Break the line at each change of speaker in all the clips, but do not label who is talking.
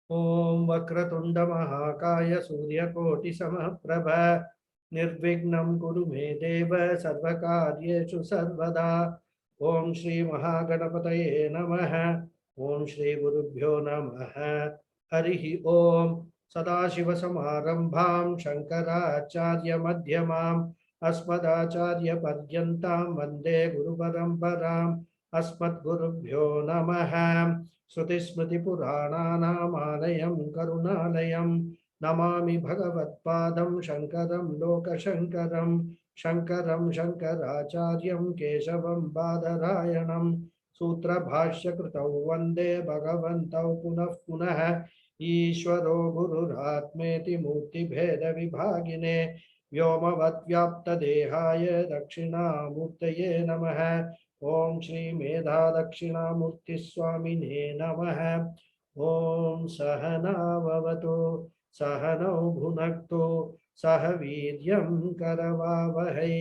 Om Vakratunda Mahakaya Suryakoti Samaprabha Nirvignam Kuru Me Deva Sarvakaryeshu Sarvada. Om Shri Mahaganapataye Namaha. Om Shri Gurubhyo Namaha. Harihi Om Sadashiva Samarambham Shankaracharya Madhyamam Asmadacharya Padyantam Vande Guru Paramparam Asmat Gurubhyo Namaha. श्रुतिस्मृतिपुराणानामालयं करुणालयं Namami भगवत्पादं शङ्करं लोकशङ्करं शङ्करं शङ्कराचार्यं केशवं बादरायणं सूत्रभाष्यकृतौ वन्दे भगवन्तौ पुनः पुनः ईश्वरो गुरुरात्मेति मूर्तिभेदविभागिने व्योमवद्व्याप्तदेहाय दक्षिणामूर्तये नमः। ओम श्री मेधा दक्षिणामूर्ति स्वामिने नमः। ओम सहनाववतु सहनौ भुनक्तु सह वीर्यं करवावहै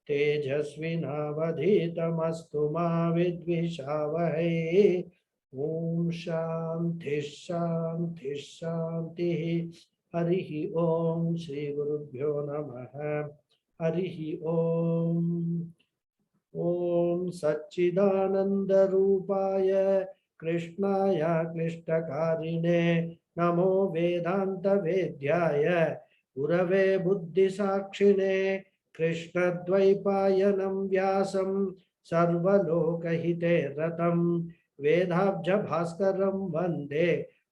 तेजस्विनावधीतमस्तु मा विद्विषावहै। ओम शांति शांति शांति। हरिः ओम श्री गुरुभ्यो नमः। हरिः ओम। ओम सच्चिदानंद रूपाय कृष्णाय क्लिष्टकारिणे नमो वेदांत वेद्याय गुरवे बुद्धिसाक्षिणे कृष्णद्वैपायनं व्यासं सर्वलोकहिते रतं वेदाब्ज भास्करं वन्दे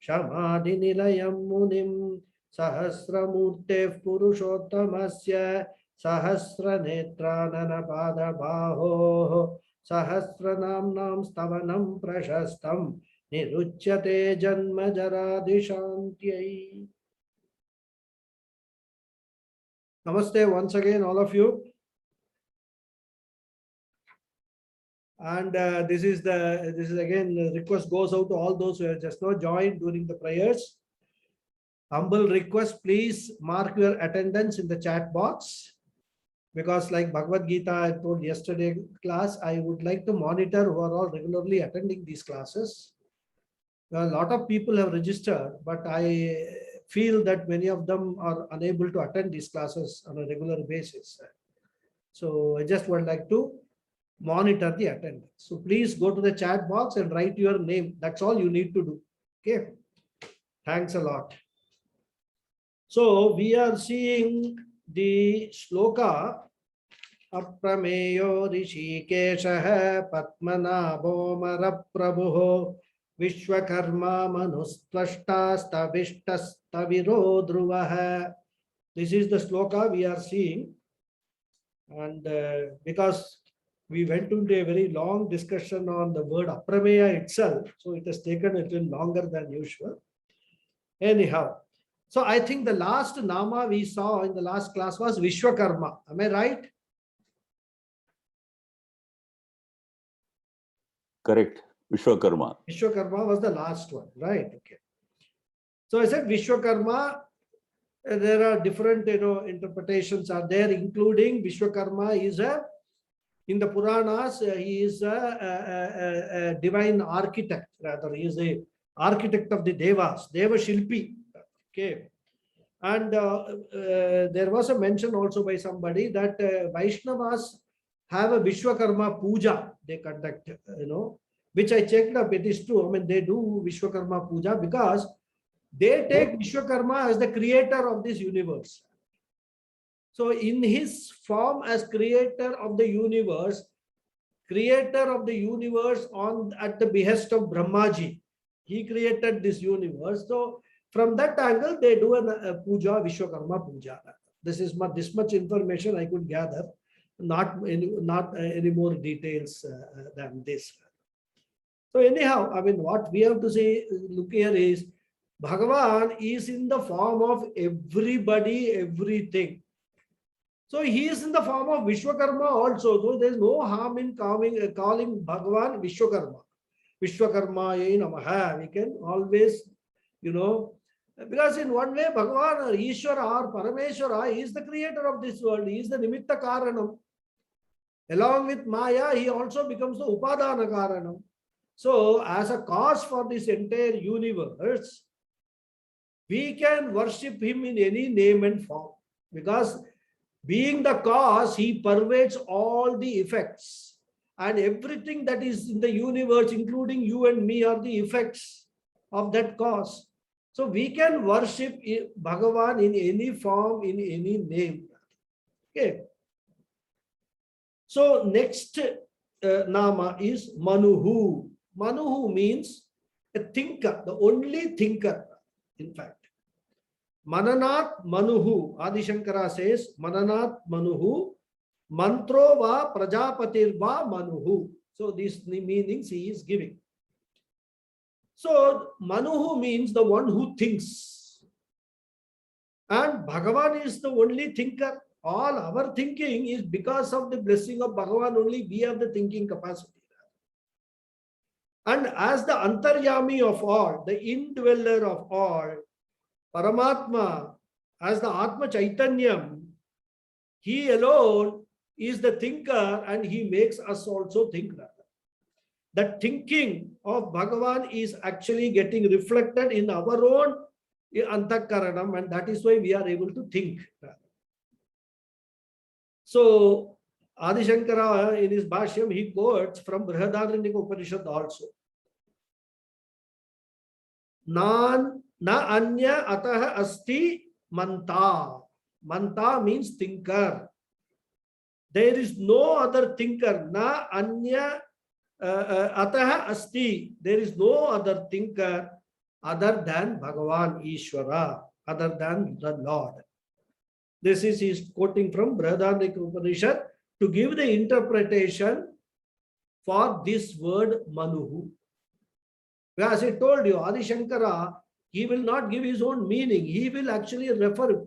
शमाधिनिलयं मुनिं सहस्रमूर्तेः पुरुषोत्तमस्य सहस्रनेत्राननपादबाहोः सहस्रनाम्नां स्तवनं प्रशस्तं निरुच्यते जन्मजरादिशान्त्यै. Namaste once again, all of you. And this is again the request goes out to all those who have just now joined during the prayers. Humble request, please mark your attendance in the chat box. Because like Bhagavad Gita I told yesterday class, I would like to monitor who are all regularly attending these classes. A lot of people have registered, but I feel that many of them are unable to attend these classes on a regular basis. So I just would like to monitor the attendance. So please go to the chat box and write your name. That's all you need to do. Okay. Thanks a lot. So we are seeing the shloka aprameyo rishikeshaha patmanabho maraprabhuho vishwakarma manustvashtastavishtastaviro dhruvaha. This is the shloka we are seeing, and because we went into a very long discussion on the word aprameya itself, so it has taken a little longer than usual. Anyhow, so I think the last nama we saw in the last class was Vishwakarma. Am I right?
Correct. Vishwakarma.
Vishwakarma was the last one, right? Okay. So I said Vishwakarma. There are different, interpretations are there, including Vishwakarma is in the Puranas. He is a divine architect. Rather, he is a architect of the Devas, Deva Shilpi. Okay. And there was a mention also by somebody that Vaishnavas have a Vishwakarma puja they conduct, which I checked up. It is true. I mean, they do Vishwakarma puja because they take Vishwakarma as the creator of this universe. So in his form as creator of the universe at the behest of Brahmaji, he created this universe. So from that angle, they do a puja, Vishwakarma puja. This much information I could gather, not any more details than this. So anyhow, I mean, what we have to say, look here is, Bhagavan is in the form of everybody, everything. So he is in the form of Vishwakarma also. So there is no harm in calling Bhagavan Vishwakarma. Vishwakarma Namaha. We can always, because in one way, Bhagavan or Ishvara or Parameshwara, he is the creator of this world. He is the Nimitta Karanam. Along with Maya, he also becomes the Upadana Karanam. So as a cause for this entire universe, We can worship him in any name and form because being the cause, he pervades all the effects, and everything that is in the universe, including you and me, are the effects of that cause. So we can worship Bhagavan in any form, in any name. Okay. So next nama is Manuhu. Manuhu means a thinker, the only thinker, in fact. Mananat Manuhu. Adi Shankara says, Mananat Manuhu, Mantro va Prajapatir va Manuhu. So these meanings he is giving. So Manuhu means the one who thinks. And Bhagavan is the only thinker. All our thinking is because of the blessing of Bhagavan only we have the thinking capacity. And as the Antaryami of all, the indweller of all, Paramatma, as the Atma Chaitanyam, he alone is the thinker and he makes us also think. The thinking of Bhagavan is actually getting reflected in our own Antakaranam, and that is why we are able to think. So, Adi Shankara in his Bhashyam, he quotes from Brihadaranyaka Upanishad also. Na anya ataha asti manta. Manta means thinker. There is no other thinker. Na anya ataha asti. There is no other thinker other than Bhagavan Ishvara, other than the Lord. This is he's quoting from Brihadaranyaka Upanishad to give the interpretation for this word Manuhu. As I told you, Adi Shankara, he will not give his own meaning. He will actually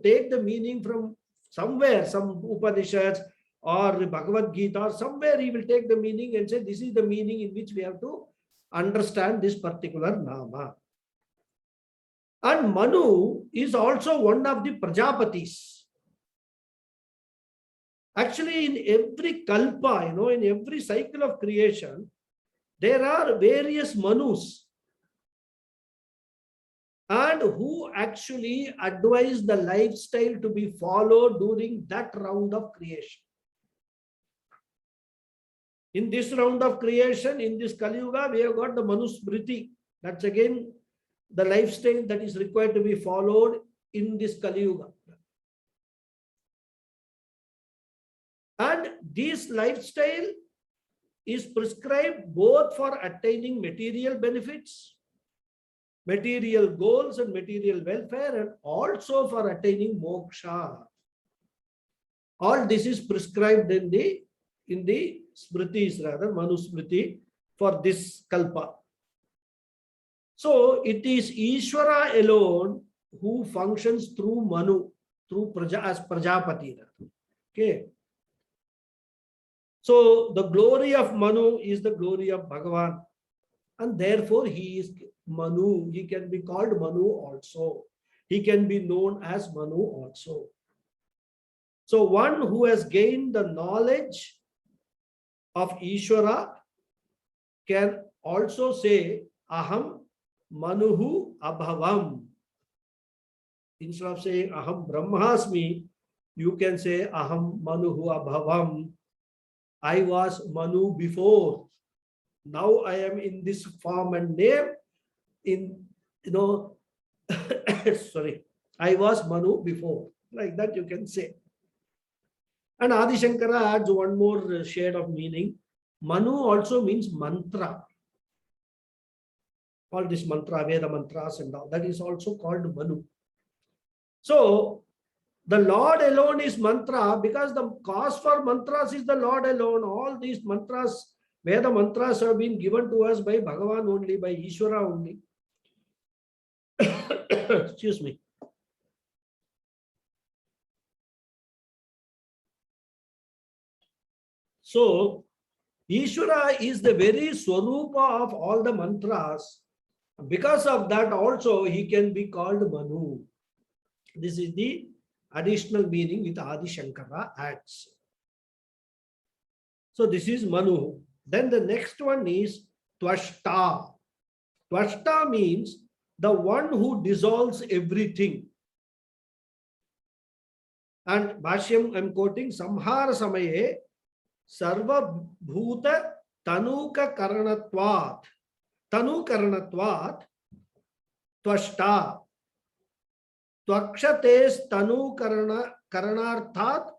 take the meaning from somewhere, some Upanishads or the Bhagavad Gita, or somewhere he will take the meaning and say, this is the meaning in which we have to understand this particular Nama. And Manu is also one of the Prajapatis. Actually, in every kalpa, in every cycle of creation, there are various Manus. And who actually advise the lifestyle to be followed during that round of creation. In this round of creation, in this Kali Yuga, we have got the Manusmriti. That's again the lifestyle that is required to be followed in this Kali Yuga. And this lifestyle is prescribed both for attaining material benefits, material goals and material welfare, and also for attaining moksha. All this is prescribed in the Smritis, rather Manusmriti, for this kalpa. So it is Ishvara alone who functions through Manu, through as Prajapati. Okay. So the glory of Manu is the glory of Bhagavan, and therefore he is Manu. He can be called Manu also. He can be known as Manu also. So one who has gained the knowledge of Ishvara can also say Aham Manuhu Abhavam. Instead of saying Aham Brahmasmi, you can say Aham Manuhu Abhavam. I was Manu before. Now I am in this form and name. Sorry, I was Manu before. Like that you can say. And Adi Shankara adds one more shade of meaning. Manu also means mantra. All this mantra, Veda mantras and all, that is also called Manu. So the Lord alone is mantra because the cause for mantras is the Lord alone. All these mantras, Veda mantras have been given to us by Bhagavan only, by Ishvara only. Excuse me. So, Ishvara is the very Swarupa of all the mantras. Because of that also he can be called Manu. This is the additional meaning with Adi Shankara adds. So this is Manu. Then the next one is Twashta. Twashta means the one who dissolves everything. And Bhashyam, I'm quoting, Samhara Samaye Sarva Bhuta Tanuka Karanatvat. Tanu Karanatvat Tvashta. Tvakshates Tanu Karanarthat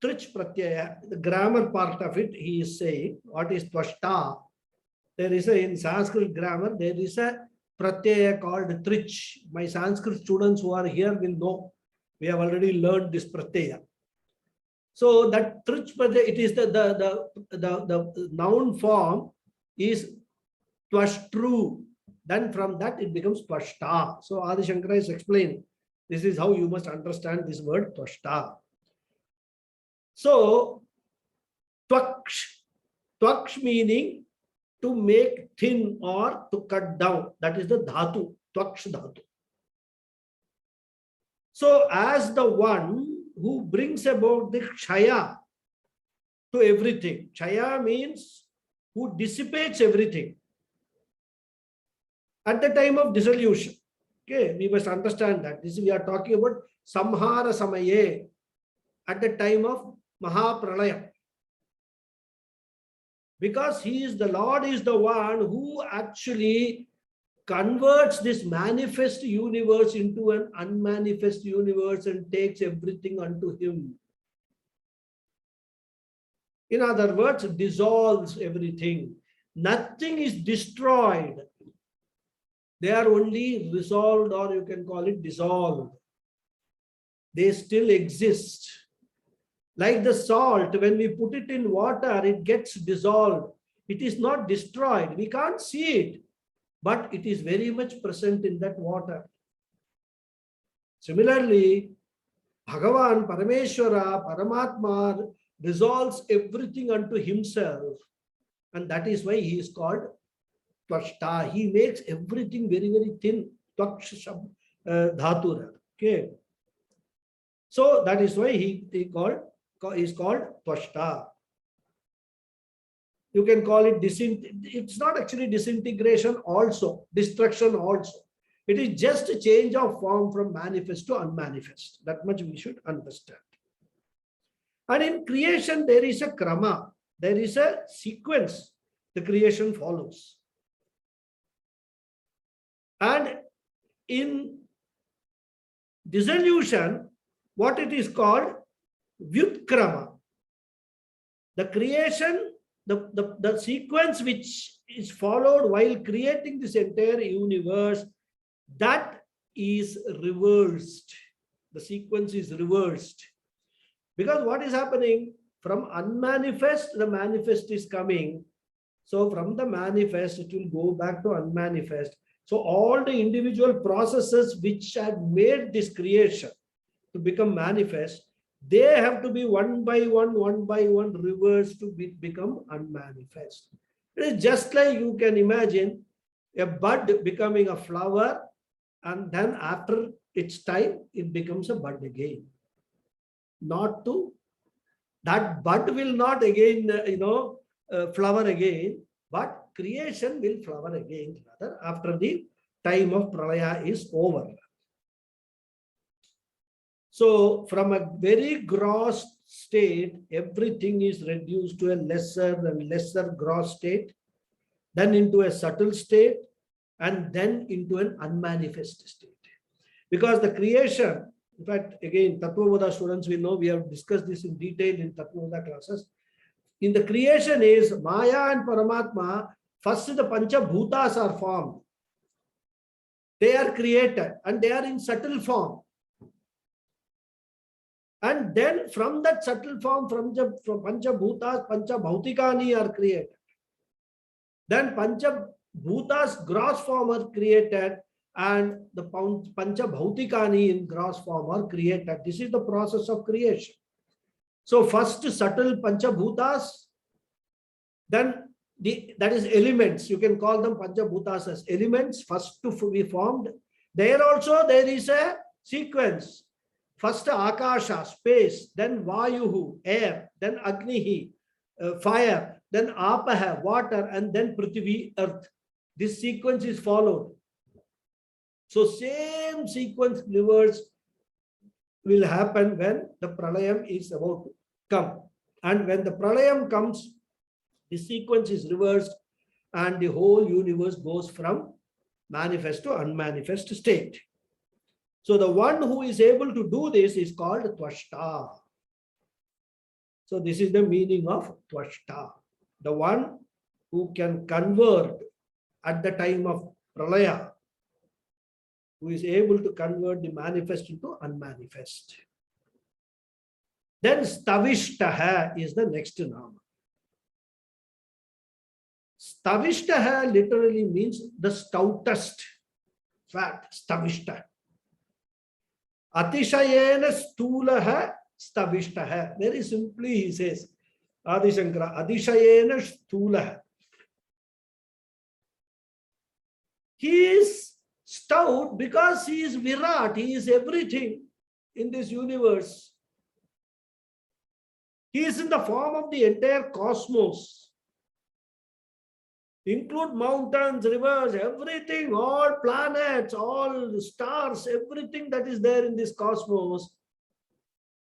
Trich Pratyaya. The grammar part of it, he is saying, what is Tvashta? There is in Sanskrit grammar, there is a Pratyaya called Trich. My Sanskrit students who are here will know. We have already learned this Pratyaya. So that Trich Pratyaya, it is the noun form is Tvashtru. Then from that it becomes Tvashta. So Adi Shankara is explaining. This is how you must understand this word Tvashta. So Tvaksh meaning to make thin or to cut down. That is the dhatu, Tvaksh dhatu. So as the one who brings about the Kshaya to everything. Kshaya means who dissipates everything at the time of dissolution. Okay, we must understand that. This we are talking about Samhara Samaye at the time of Mahapralaya. Because he is the Lord is the one who actually converts this manifest universe into an unmanifest universe and takes everything unto him. In other words, dissolves everything. Nothing is destroyed. They are only resolved, or you can call it dissolved. They still exist. Like the salt, when we put it in water, it gets dissolved. It is not destroyed. We can't see it, but it is very much present in that water. Similarly, Bhagavan, Parameshwara, Paramatma resolves everything unto himself. And that is why he is called Tvashta. He makes everything very, very thin. Tvaksh dhatura. Okay. So that is why he is called Tvashta. You can call it it's not actually disintegration also, destruction also. It is just a change of form from manifest to unmanifest. That much we should understand. And in creation, there is a krama. There is a sequence. The creation follows. And in dissolution, what it is called? Vyutkrama. The creation, the sequence which is followed while creating this entire universe, that is reversed. The sequence is reversed. Because what is happening? From unmanifest, the manifest is coming. So from the manifest, it will go back to unmanifest. So all the individual processes which had made this creation to become manifest, they have to be one by one reversed to become unmanifest. It is just like you can imagine a bud becoming a flower, and then after its time, it becomes a bud again. That bud will not again, flower again, but creation will flower again rather after the time of pralaya is over. So from a very gross state, everything is reduced to a lesser and lesser gross state, then into a subtle state, and then into an unmanifest state. Because the creation, in fact, again, Tattvavada students will know, we have discussed this in detail in Tattvavada classes. In the creation is Maya and Paramatma, first the Pancha Bhutas are formed. They are created and they are in subtle form. And then from that subtle form, from Pancha Bhutas, Pancha Bhautikani are created. Then Pancha Bhutas gross form are created, and the Pancha Bhautikani in gross form are created. This is the process of creation. So first subtle Pancha Bhutas, then that is elements. You can call them Pancha Bhutas as elements, first to be formed. There also there is a sequence. First Akasha, space, then Vayuhu, air, then Agnihi, fire, then Apaha, water, and then Prithvi, earth. This sequence is followed. So same sequence reverse will happen when the pralayam is about to come. And when the pralayam comes, the sequence is reversed and the whole universe goes from manifest to unmanifest state. So the one who is able to do this is called Tvashta. So this is the meaning of Tvashta. The one who can convert at the time of pralaya, who is able to convert the manifest into unmanifest. Then Stavishtaha is the next nama. Stavishtaha literally means the stoutest, fat, Stavishta. Atishayena stulaha Stavishtaha. Very simply he says, Adi Shankara, Atishayena stulaha. He is stout because he is Virat, he is everything in this universe. He is in the form of the entire cosmos. Include mountains, rivers, everything, all planets, all stars, everything that is there in this cosmos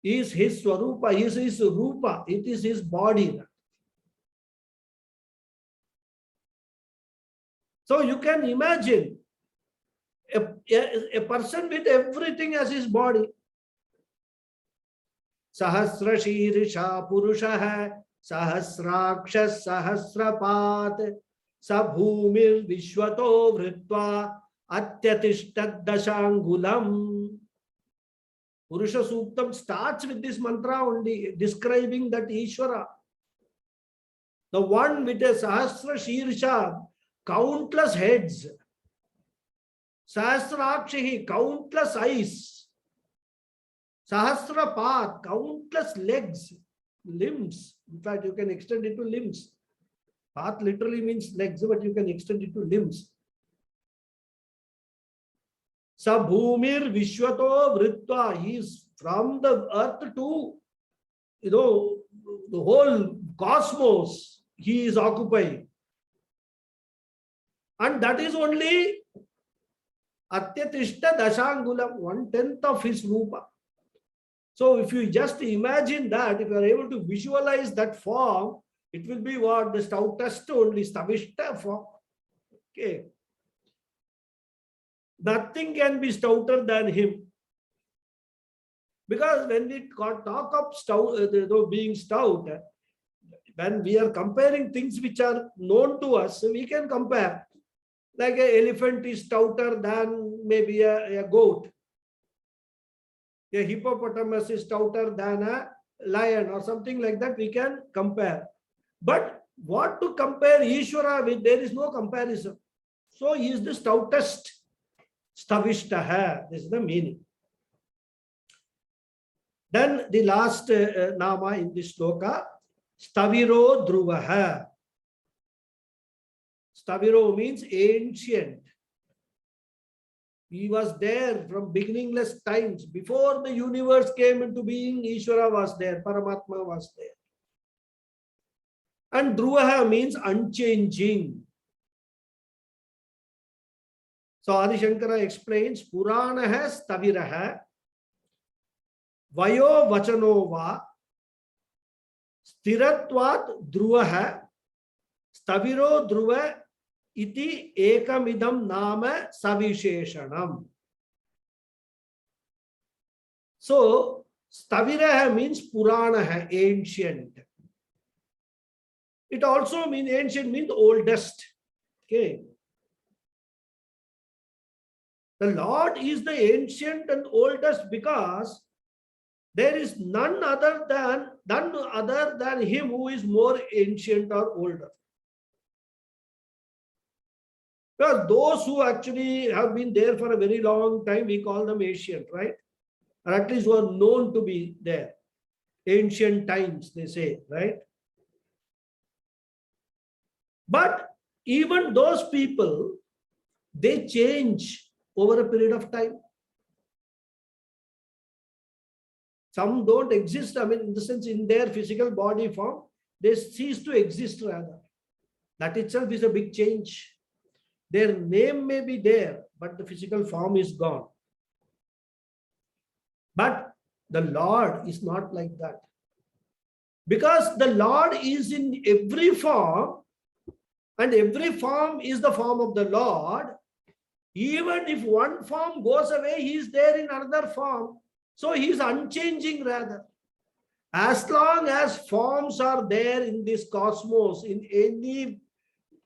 is his Swarupa, is his Rupa, it is his body. So you can imagine a person with everything as his body. Sahasra Shirisha Purusha Sahasraksha Sahasrapat Sabhumir Vishwato Vritva Atyatishtat Dashangulam. Purusha Suktam starts with this mantra only, describing that Ishvara. The one with a Sahasra Shirsha, countless heads. Sahasrakshihi, countless eyes. Sahasrapat, countless legs, limbs. In fact, you can extend it to limbs. Path literally means legs, but you can extend it to limbs. Sabhumir Vishwato Vritva. He is from the earth to, the whole cosmos he is occupying. And that is only Atyatishta Dashangulam, 1/10 of his Rupa. So if you just imagine that, if you are able to visualize that form, it will be what? The stoutest only, Stavishta form. Okay. Nothing can be stouter than him. Because when we talk of stout, being stout, when we are comparing things which are known to us, we can compare. Like an elephant is stouter than maybe a goat. A hippopotamus is stouter than a lion or something like that, we can compare. But what to compare Ishvara with? There is no comparison. So he is the stoutest. Stavishtaha, this is the meaning. Then the last nama in this sloka, Staviro Dhruvaha. Staviro means ancient. He was there from beginningless times. Before the universe came into being, Ishvara was there, Paramatma was there. And Dhruvaha means unchanging. So Adi Shankara explains, Puranaha Staviraha Vayo Vachanova Stiratvat Dhruvaha Staviro Dhruva Iti Ekamidam Nama Savisheshanam. So Staviraha means Puranaha, ancient. It also means ancient means oldest. Okay. The Lord is the ancient and oldest because there is none other than him who is more ancient or older. Because those who actually have been there for a very long time, we call them ancient, right? Or at least who are known to be there. Ancient times, they say, right? But even those people, they change over a period of time. Some don't exist, in the sense in their physical body form, they cease to exist rather. That itself is a big change. Their name may be there, but the physical form is gone. But the Lord is not like that. Because the Lord is in every form, and every form is the form of the Lord. Even if one form goes away, he is there in another form. So he is unchanging rather. As long as forms are there in this cosmos, in any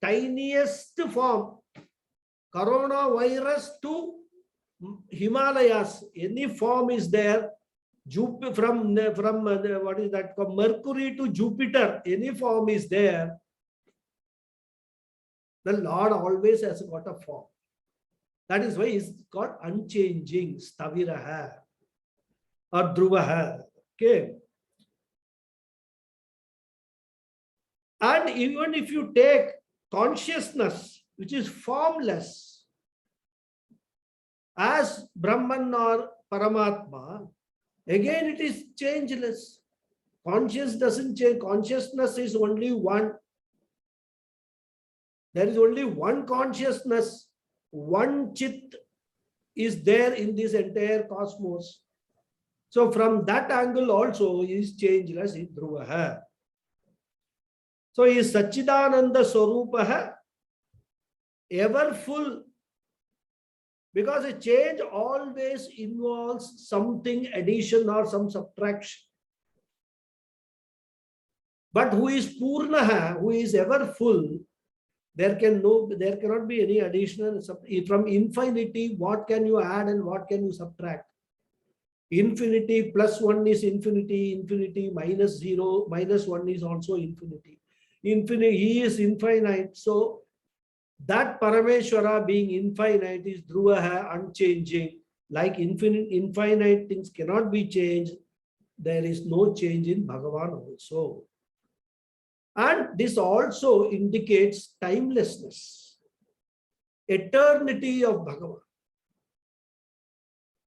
tiniest form, coronavirus to Himalayas, any form is there. From what is that? From Mercury to Jupiter, any form is there. The Lord always has got a form. That is why it's called unchanging, Staviraha or Dhruvaha. Okay. And even if you take consciousness, which is formless, as Brahman or Paramatma, again it is changeless. Conscious doesn't change. Consciousness is only one. There is only one consciousness. One chit is there in this entire cosmos. So from that angle also is changeless in Dhruvaha. So is Sachidananda Swarupaha, ever full, because a change always involves something addition or some subtraction. But who is Purnaha, who is ever full, there cannot be any additional. From infinity, what can you add and what can you subtract? Infinity plus 1 is infinity, infinity minus 0, minus 1 is also infinity. Infinity, he is infinite. So that Parameshwara being infinite is Dhruvaha, unchanging. Like infinite things cannot be changed, there is no change in Bhagavan also. And this also indicates timelessness, eternity of Bhagavan.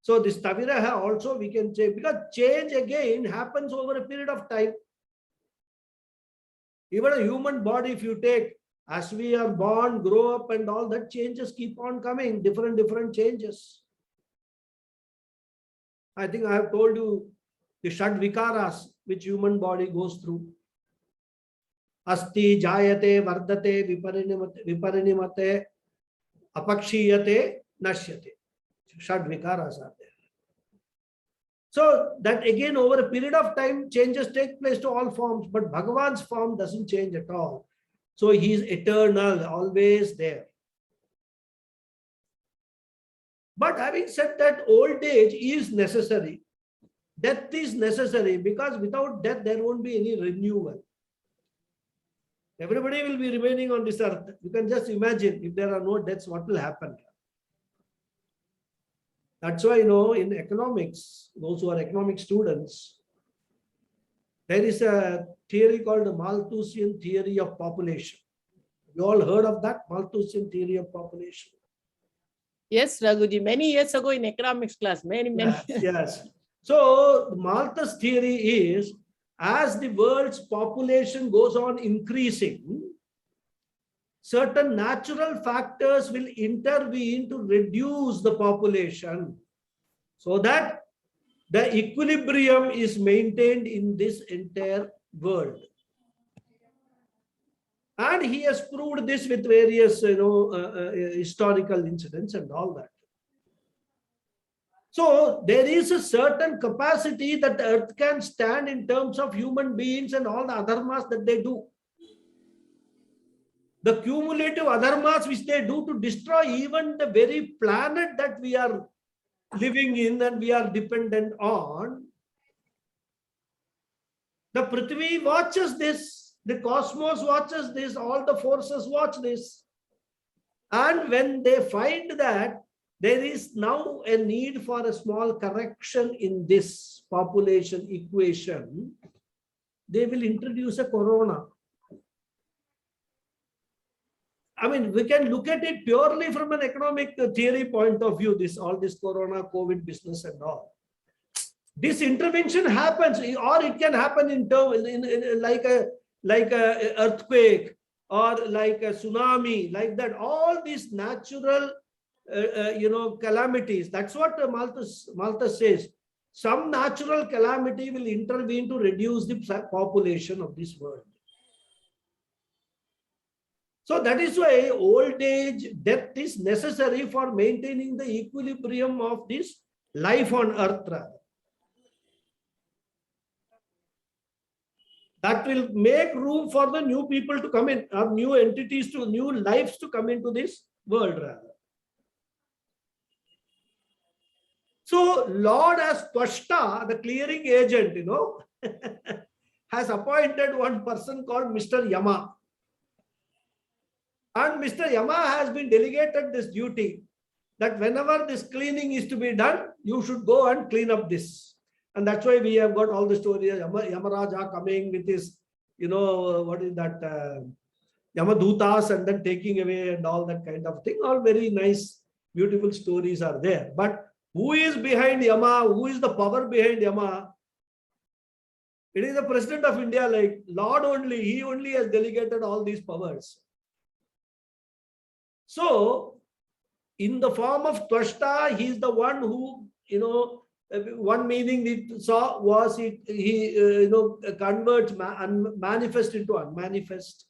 So this Taviraha also we can change, because change again happens over a period of time. Even a human body, if you take, as we are born, grow up and all that, changes keep on coming, different changes. I think I have told you the Shad Vikaras which human body goes through. Asti, Jayate, Vardate, Viparinimate, Apakshiyate, Nashyate. Shad Vikaras are there. So that again over a period of time changes take place to all forms, but Bhagavan's form doesn't change at all. So he is eternal, always there. But having said that, old age is necessary. Death is necessary, because without death there won't be any renewal. Everybody will be remaining on this earth. You can just imagine if there are no deaths, what will happen? That's why, in economics, those who are economic students, there is a theory called the Malthusian theory of population. You all heard of that Malthusian theory of population?
Yes, Raghuji, many years ago in economics class, many.
Yes. So Malthus theory is, as the world's population goes on increasing, certain natural factors will intervene to reduce the population so that the equilibrium is maintained in this entire world. And he has proved this with various historical incidents and all that. So there is a certain capacity that the earth can stand in terms of human beings and all the adharmas that they do. The cumulative adharmas which they do to destroy even the very planet that we are living in and we are dependent on. The Prithvi watches this, the cosmos watches this, all the forces watch this. And when they find that there is now a need for a small correction in this population equation, they will introduce a corona. I mean, we can look at it purely from an economic theory point of view, all this corona, COVID business and all. This intervention happens, or it can happen in like a earthquake or like a tsunami, like that. All these natural calamities. That's what Malthus says. Some natural calamity will intervene to reduce the population of this world. So that is why old age, death is necessary for maintaining the equilibrium of this life on earth. That will make room for the new people to come in, or new entities to new lives to come into this world rather. So Lord as Twashta, the clearing agent, has appointed one person called Mr. Yama. And Mr. Yama has been delegated this duty that whenever this cleaning is to be done, you should go and clean up this. And that's why we have got all the stories, Yamaraja coming with his, what is that, Yamadutas, and then taking away and all that kind of thing. All very nice, beautiful stories are there. But who is behind Yama? Who is the power behind Yama? It is the President of India, like Lord only. He only has delegated all these powers. So, in the form of Twashta, he is the one who, one meaning we saw was he converts manifest into unmanifest.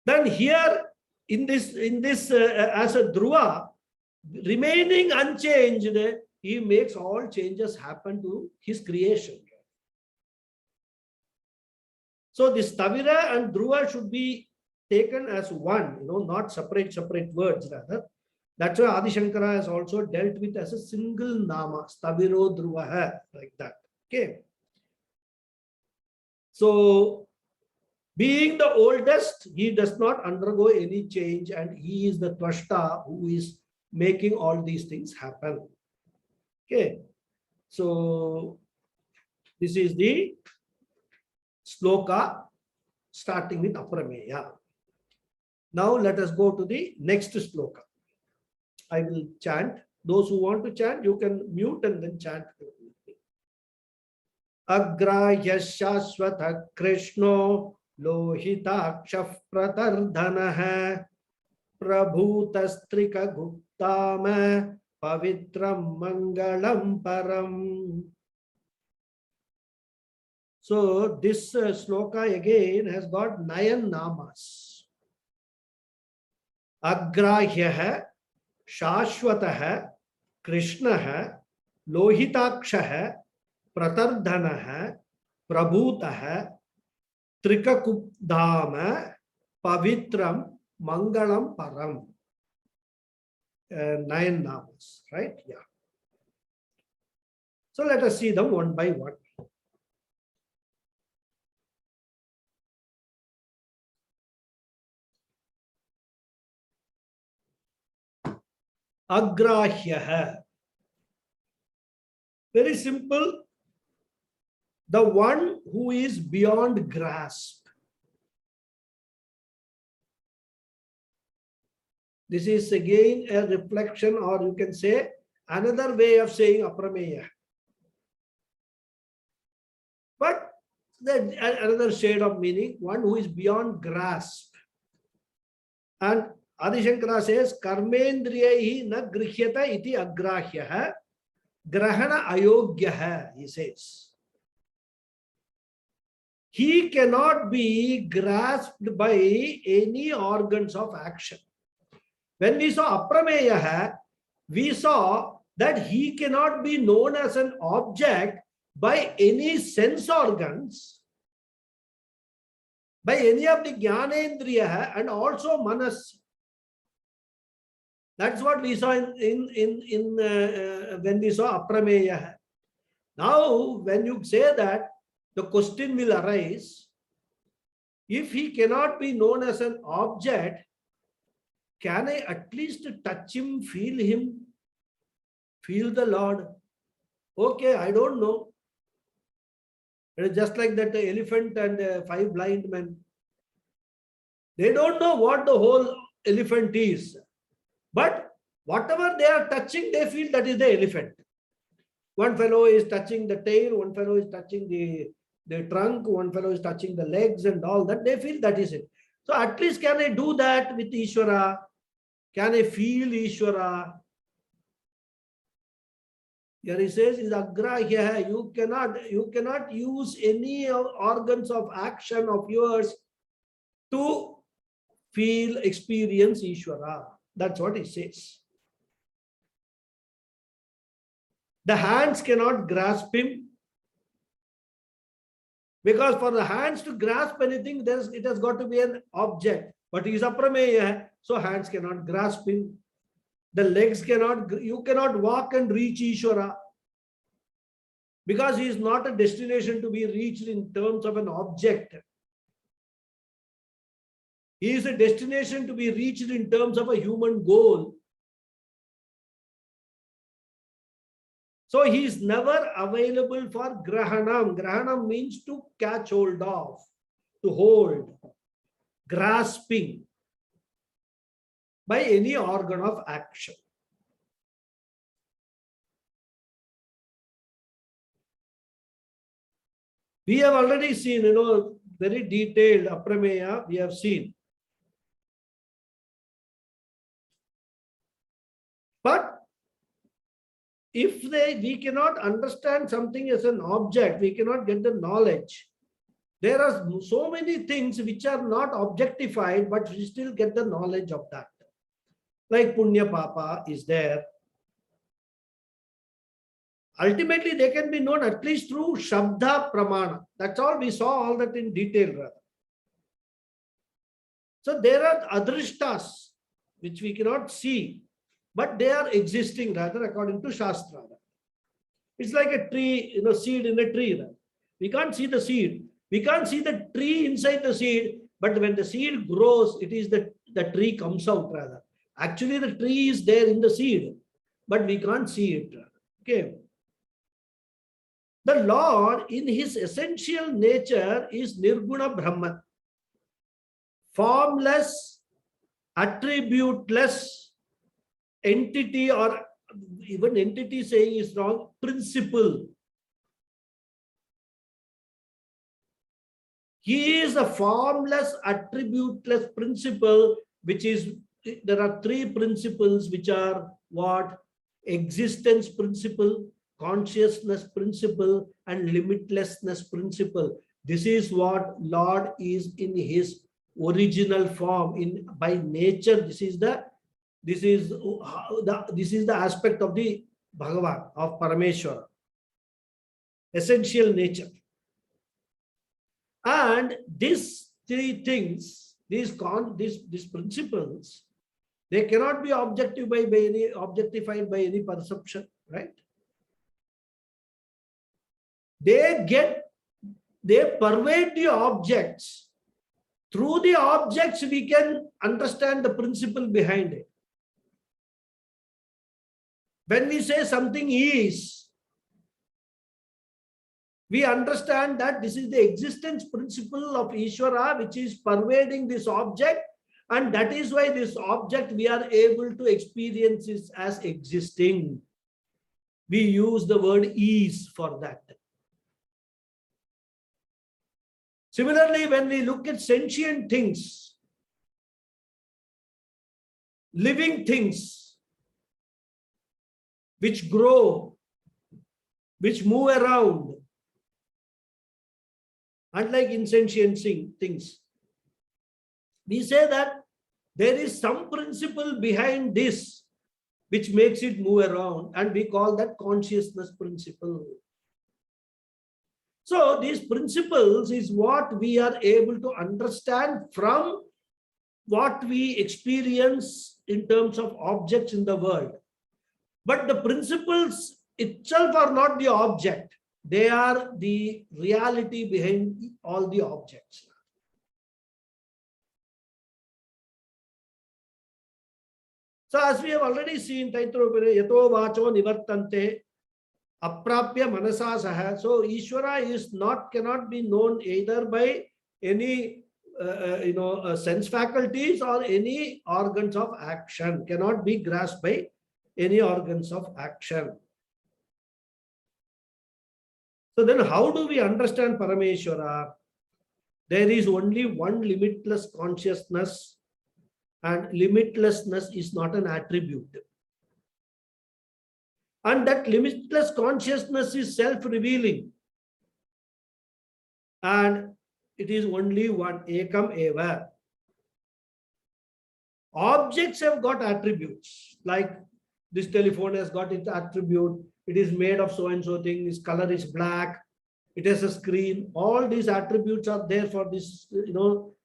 Then here in this as a Dhruva, remaining unchanged, he makes all changes happen to his creation. So this Tavira and Dhruva should be taken as one, not separate words rather. That's why Adi Shankara has also dealt with as a single nama, Staviro Dhruvaha, like that. Okay. So, being the oldest, he does not undergo any change, and he is the Twashta who is making all these things happen. Okay. So, this is the sloka starting with Aprameya. Now, let us go to the next sloka. I will chant. Those who want to chant, you can mute and then chant. Agrahya Shashwata Krishno Lohitaksha Pratardhanaha Prabhutastrika Guptama Pavitram Mangalam Param. So this sloka again has got 9 namas. Agrahya Shashwatah Krishnah Lohitakshah Pratardhanah Prabhutah Trikakupdhama Pavitram Mangalam Param. 9 namas, right? Yeah. So let us see them one by one. Agrahya. Very simple. The one who is beyond grasp. This is again a reflection, or you can say another way of saying Aprameya. But another shade of meaning, one who is beyond grasp. And Adi Shankara says, Karmendriyahi na grihyata iti agrahyaha grahana ayogyaha, he says. He cannot be grasped by any organs of action. When we saw Aprameyaha, we saw that he cannot be known as an object by any sense organs, by any of the Jnanendriya and also Manas. That's what we saw in when we saw Aprameya. Now, when you say that, the question will arise, if he cannot be known as an object, can I at least touch him, feel the Lord? Okay, I don't know. It is just like that elephant and 5 blind men. They don't know what the whole elephant is. But whatever they are touching, they feel that is the elephant. One fellow is touching the tail, one fellow is touching the trunk, one fellow is touching the legs and all that. They feel that is it. So at least can I do that with Ishvara? Can I feel Ishvara? Here he says is agrahya. You cannot use any organs of action of yours to feel, experience Ishvara. That's what he says. The hands cannot grasp him. Because for the hands to grasp anything, it has got to be an object. But he is aprameya, so hands cannot grasp him. The legs you cannot walk and reach Ishvara. Because he is not a destination to be reached in terms of an object. He is a destination to be reached in terms of a human goal. So he is never available for grahanam. Grahanam means to catch hold of, to hold, grasping by any organ of action. We have already seen, very detailed aprameya we have seen. But if we cannot understand something as an object, we cannot get the knowledge. There are so many things which are not objectified, but we still get the knowledge of that. Like Punya Papa is there. Ultimately, they can be known at least through Shabda Pramana. That's all. We saw all that in detail. Rather. So there are adrishtas which we cannot see, but they are existing rather according to Shastra. It's like a tree, seed in a tree. Rather. We can't see the seed. We can't see the tree inside the seed, but when the seed grows, it is the tree comes out rather. Actually, the tree is there in the seed, but we can't see it. Okay. The Lord, in his essential nature, is Nirguna Brahman. Formless, attributeless entity, or even entity saying is wrong, principle. He is a formless, attributeless principle, which is, there are three principles which are what? Existence principle, consciousness principle, and limitlessness principle. This is what Lord is in his original form. By nature, this is the aspect of the Bhagavan, of Parameshwara. Essential nature. And these three things, these principles, they cannot be objectified by any perception, right? They pervade the objects. Through the objects, we can understand the principle behind it. When we say something is, we understand that this is the existence principle of Ishvara, which is pervading this object, and that is why this object we are able to experience it as existing. We use the word is for that. Similarly, when we look at sentient things, living things, which grow, which move around, unlike insentient things, we say that there is some principle behind this which makes it move around, and we call that consciousness principle. So these principles is what we are able to understand from what we experience in terms of objects in the world. But the principles itself are not the object. They are the reality behind all the objects. So as we have already seen, Taitropane, Yato Vacho Nivartante, Aprapya Manasa Saha. So Ishvara cannot be known either by any sense faculties or any organs of action, cannot be grasped by any organs of action. So then how do we understand Parameshwara? There is only one limitless consciousness and limitlessness is not an attribute. And that limitless consciousness is self-revealing. And it is only one, ekam eva. Objects have got attributes, like this telephone has got its attribute. It is made of so and so thing. Its color is black. It has a screen. All these attributes are there for this.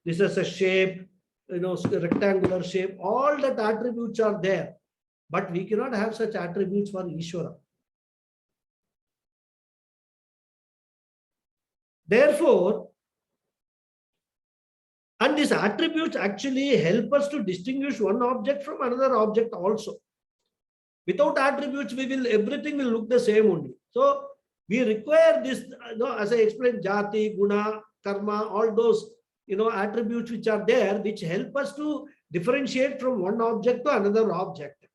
This is a shape. Rectangular shape. All that attributes are there, but we cannot have such attributes for Ishvara. Therefore, and these attributes actually help us to distinguish one object from another object also. Without attributes, everything will look the same only. So we require this, as I explained, jati, guna, karma, all those attributes which are there, which help us to differentiate from one object to another object.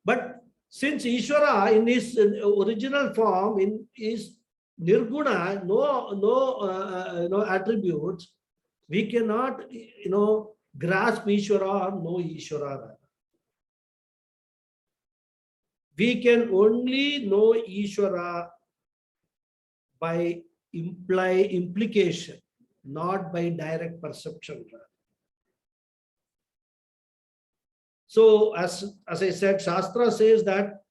But since Ishvara in his original form, in his nirguna, no attributes, we cannot grasp Ishvara or know Ishvara. We can only know Ishvara by implication, not by direct perception. So as I said, Shastra says that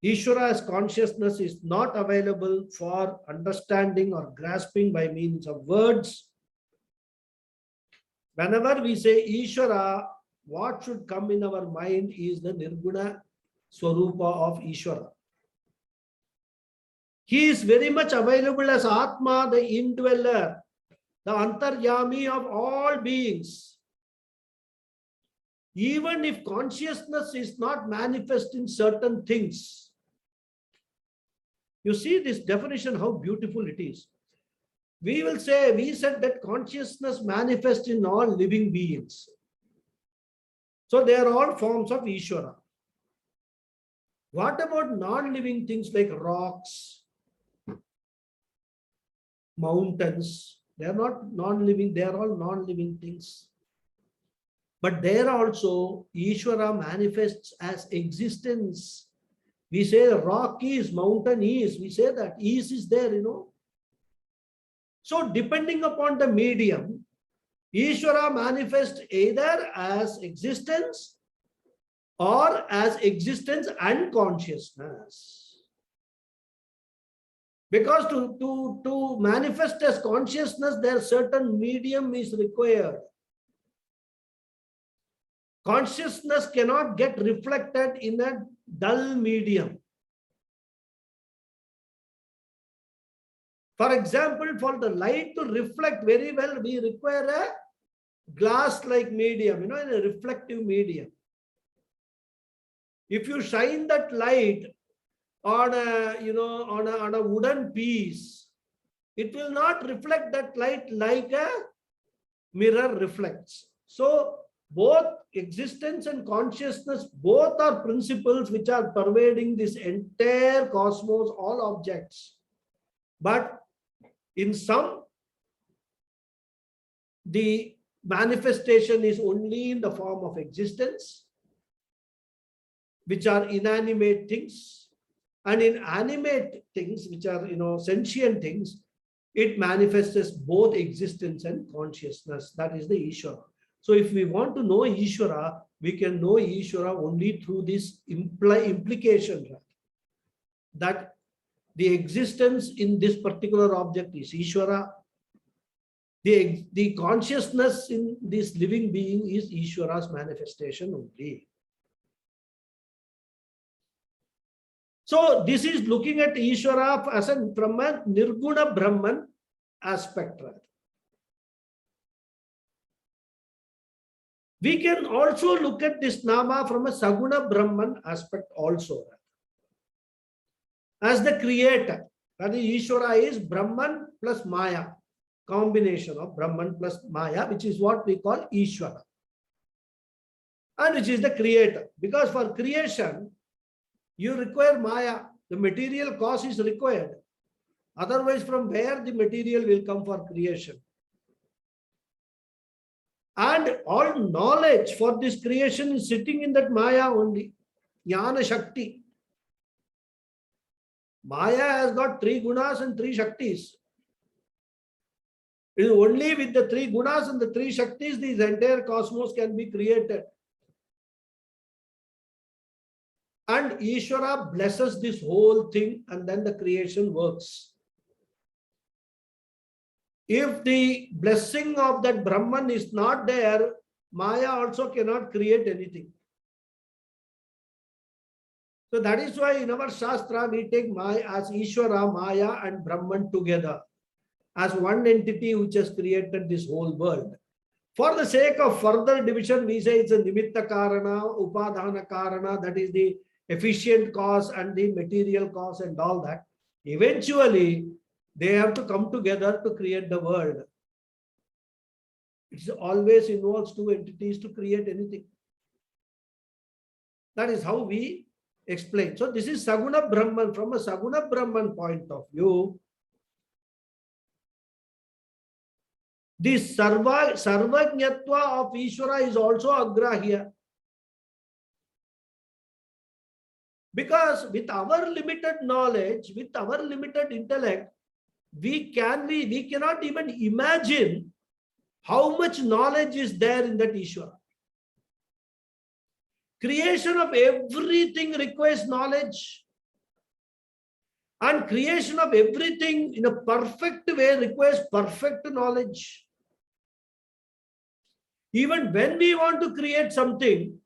Ishvara's consciousness is not available for understanding or grasping by means of words. Whenever we say Ishvara, what should come in our mind is the Nirguna Swarupa of Ishvara. He is very much available as Atma, the indweller, the Antaryami of all beings. Even if consciousness is not manifest in certain things. You see this definition, how beautiful it is. We said that consciousness manifests in all living beings. So they are all forms of Ishvara. What about non-living things like rocks, mountains? They are not non-living, they are all non-living things. But there also, Ishvara manifests as existence. We say rock is, mountain is, we say that is there, So depending upon the medium, Ishvara manifests either as existence or as existence and consciousness. Because to manifest as consciousness, there certain medium is required. Consciousness cannot get reflected in a dull medium. For example, for the light to reflect very well, we require a glass-like medium, in a reflective medium. If you shine that light on a wooden piece, it will not reflect that light like a mirror reflects. So both existence and consciousness, both are principles which are pervading this entire cosmos, all objects. But in some, the manifestation is only in the form of existence, which are inanimate things. And in animate things, which are sentient things, it manifests as both existence and consciousness. That is the Ishvara. So if we want to know Ishvara, we can know Ishvara only through this implication, that the existence in this particular object is Ishvara. The consciousness in this living being is Ishvara's manifestation only. So this is looking at Ishvara as from a Nirguna Brahman aspect. We can also look at this Nama from a Saguna Brahman aspect also. As the creator, that is Ishvara is Brahman plus Maya, combination of Brahman plus Maya, which is what we call Ishvara. And which is the creator. Because for creation, you require Maya. The material cause is required. Otherwise, from where the material will come for creation? And all knowledge for this creation is sitting in that Maya only. Jnana Shakti. Maya has got 3 gunas and 3 Shaktis. It is only with the 3 gunas and the 3 Shaktis this entire cosmos can be created. And Ishvara blesses this whole thing and then the creation works. If the blessing of that Brahman is not there, Maya also cannot create anything. So that is why in our Shastra we take Maya as Ishvara, Maya and Brahman together as one entity which has created this whole world. For the sake of further division, we say it's a Nimitta Karana, Upadhana Karana, that is the efficient cause and the material cause and all that. Eventually, they have to come together to create the world. It always involves 2 entities to create anything. That is how we explain. So this is Saguna Brahman. From a Saguna Brahman point of view, this Sarvajñatva of Ishvara is also Agrahya. Because with our limited knowledge, with our limited intellect, we cannot even imagine how much knowledge is there in that Ishvara. Creation of everything requires knowledge. And creation of everything in a perfect way requires perfect knowledge. Even when we want to create something,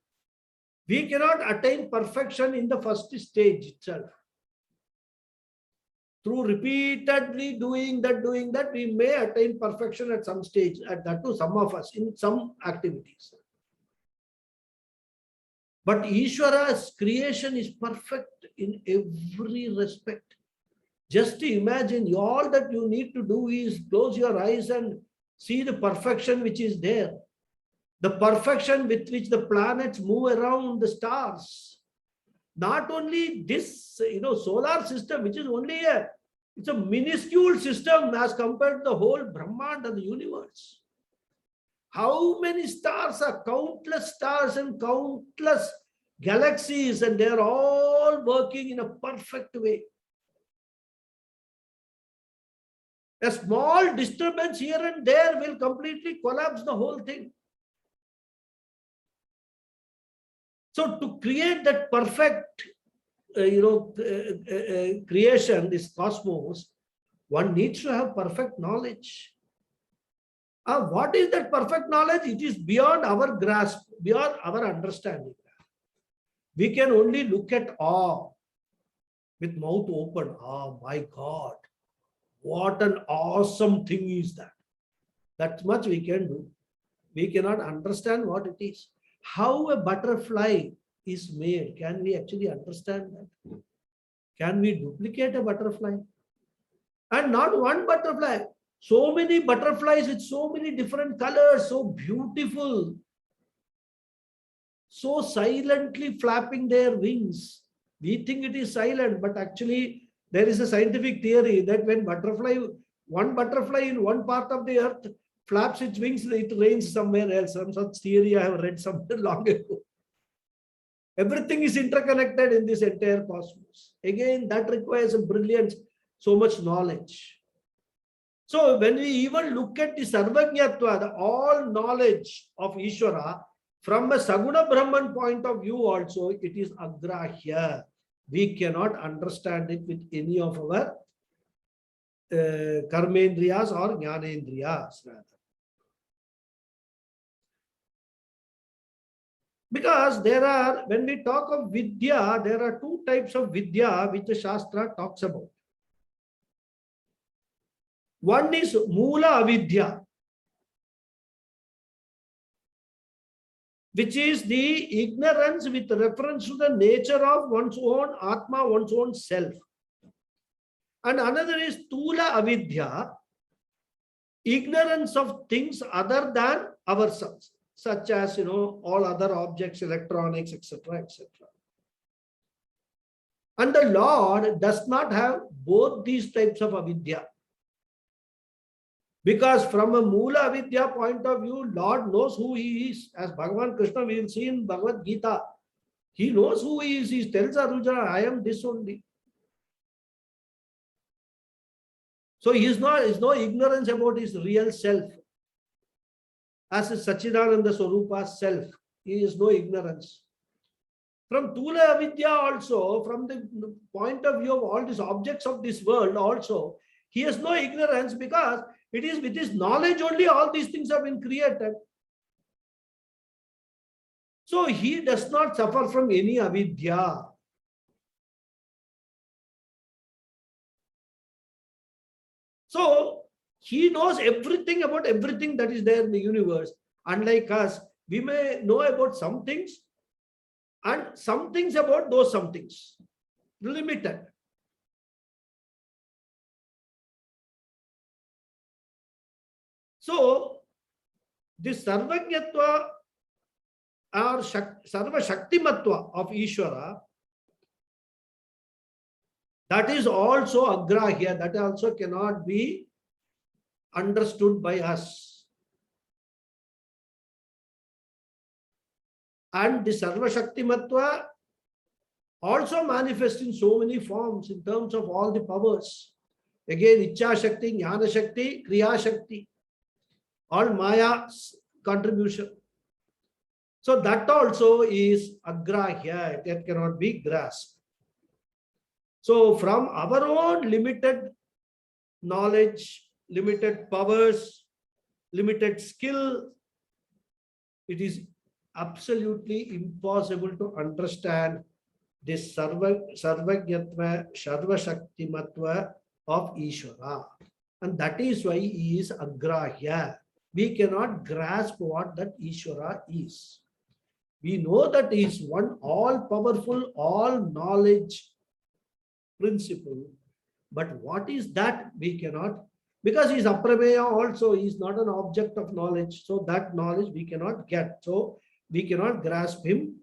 we cannot attain perfection in the first stage itself. Through repeatedly doing that, we may attain perfection at some stage, at that too, some of us, in some activities. But Ishvara's creation is perfect in every respect. Just imagine, all that you need to do is close your eyes and see the perfection which is there. The perfection with which the planets move around the stars. Not only this, solar system, which is only it's a minuscule system as compared to the whole Brahmanda, the universe. How many stars are? Countless stars and countless galaxies, and they are all working in a perfect way. A small disturbance here and there will completely collapse the whole thing. So to create that perfect, creation, this cosmos, one needs to have perfect knowledge. What is that perfect knowledge? It is beyond our grasp, beyond our understanding. We can only look at awe with mouth open. Oh my God, what an awesome thing is that. That much we can do. We cannot understand what it is. How a butterfly is made, can we actually understand that? Can we duplicate a butterfly? And not one butterfly, so many butterflies with so many different colors, so beautiful, so silently flapping their wings. We think it is silent, but actually there is a scientific theory that when one butterfly in one part of the earth flaps its wings, it rains somewhere else. Some such theory I have read somewhere long ago. Everything is interconnected in this entire cosmos. Again, that requires a brilliance, so much knowledge. So when we even look at the Sarvajñatva, the all knowledge of Ishvara, from a Saguna Brahman point of view also, it is Agrahya. We cannot understand it with any of our Karmendriyas or Jnanendriyas rather. Because when we talk of Vidya, there are 2 types of Vidya which the Shastra talks about. One is Moola Avidya, which is the ignorance with reference to the nature of one's own Atma, one's own self. And another is Tula Avidya, ignorance of things other than ourselves, such as, all other objects, electronics, etc., etc. And the Lord does not have both these types of avidya. Because from a Mula Avidya point of view, Lord knows who he is. As Bhagavan Krishna, we will see in Bhagavad Gita. He knows who he is. He tells Arjuna, I am this only. So he is no ignorance about his real self. As a Sachidananda Swarupa self, he is no ignorance. From Tula Avidya also, from the point of view of all these objects of this world also, he has no ignorance because it is with his knowledge only all these things have been created. So he does not suffer from any avidya. So he knows everything about everything that is there in the universe. Unlike us, we may know about some things and some things about those some things. Limited. So this Sarvajnatva or Sarva Shaktimatva of Ishvara, that is also agrahya, that also cannot be understood by us. And the Sarva Shaktimatva also manifests in so many forms in terms of all the powers. Again, Ichcha Shakti, Jnana Shakti, Kriya Shakti, all Maya contribution. So that also is agrahya, that cannot be grasped. So from our own limited knowledge, limited powers, limited skill, it is absolutely impossible to understand this Sarvajnatva, Sarva Shaktimatva of Ishvara. And that is why he is agrahya. We cannot grasp what that Ishvara is. We know that he is one all-powerful, all-knowledge principle. But what is that? We cannot, because he is aprameya also, he is not an object of knowledge. So that knowledge we cannot get. So we cannot grasp him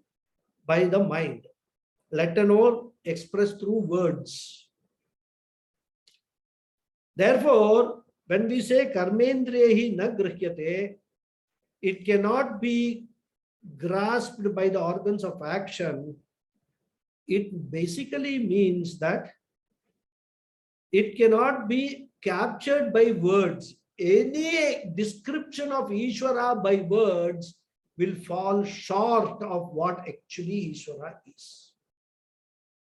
by the mind, let alone expressed through words. Therefore, when we say karmendriyahi na grihyate, it cannot be grasped by the organs of action. It basically means that it cannot be captured by words. Any description of Ishvara by words will fall short of what actually Ishvara is.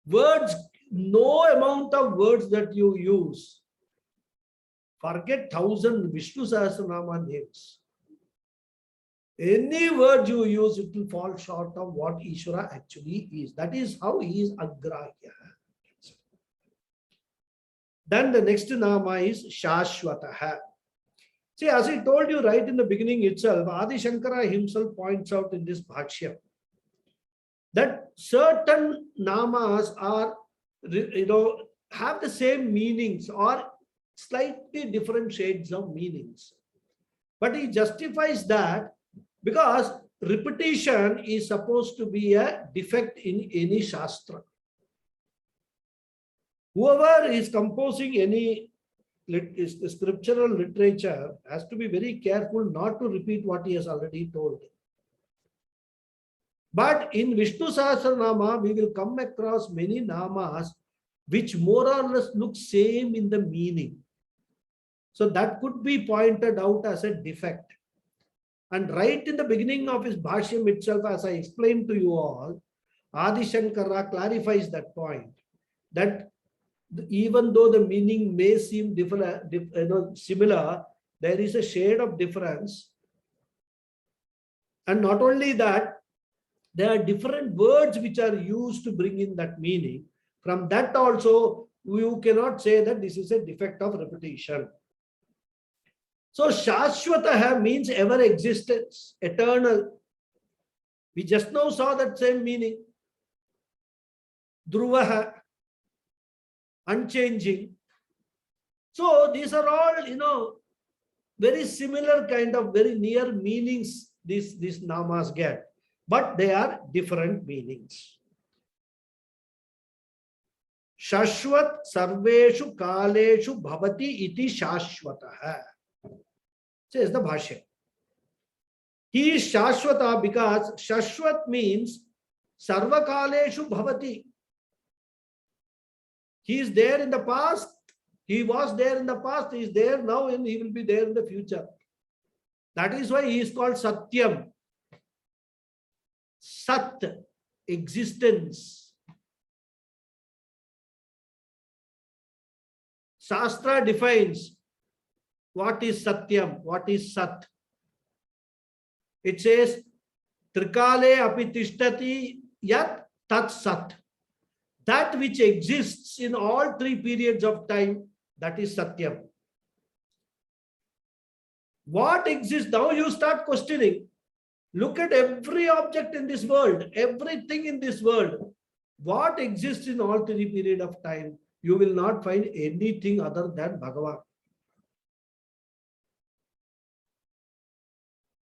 Words, no amount of words that you use, forget 1,000 Vishnu Sahasranamam names. Any word you use, it will fall short of what Ishvara actually is. That is how he is agrahya. Then the next nama is Shashwataha. See, as I told you right in the beginning itself, Adi Shankara himself points out in this Bhashya that certain namas are, have the same meanings or slightly different shades of meanings. But he justifies that because repetition is supposed to be a defect in any Shastra. Whoever is composing any scriptural literature has to be very careful not to repeat what he has already told. But in Vishnu Sahasranama, we will come across many namas which more or less look same in the meaning. So that could be pointed out as a defect. And right in the beginning of his Bhashyam itself, as I explained to you all, Adi Shankara clarifies that point, that even though the meaning may seem similar, there is a shade of difference. And not only that, there are different words which are used to bring in that meaning. From that also, you cannot say that this is a defect of repetition. So Shashwataha means ever existence, eternal. We just now saw that same meaning. Dhruvaha, unchanging. So these are all, very similar kind of very near meanings these namas get, but they are different meanings. Shashwat sarveshu kaleshu bhavati iti shashwataha. Says the Bhashya. He is Shashwata because Shashwat means Sarvakaleshu Bhavati. He is there in the past. He was there in the past. He is there now and he will be there in the future. That is why he is called Satyam. Sat, existence. Shastra defines what is Satyam, what is Sat. It says, Trikale api tishtati yat tat sat. That which exists in all three periods of time, that is Satyam. What exists? Now you start questioning. Look at every object in this world, everything in this world. What exists in all three periods of time? You will not find anything other than Bhagavan.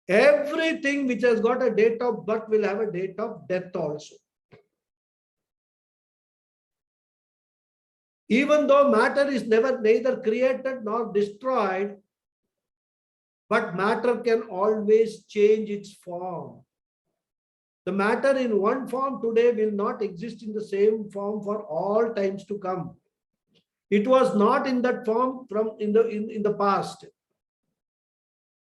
Everything which has got a date of birth will have a date of death also. Even though matter is neither created nor destroyed, but matter can always change its form. The matter in one form today will not exist in the same form for all times to come. It was not in that form in the past.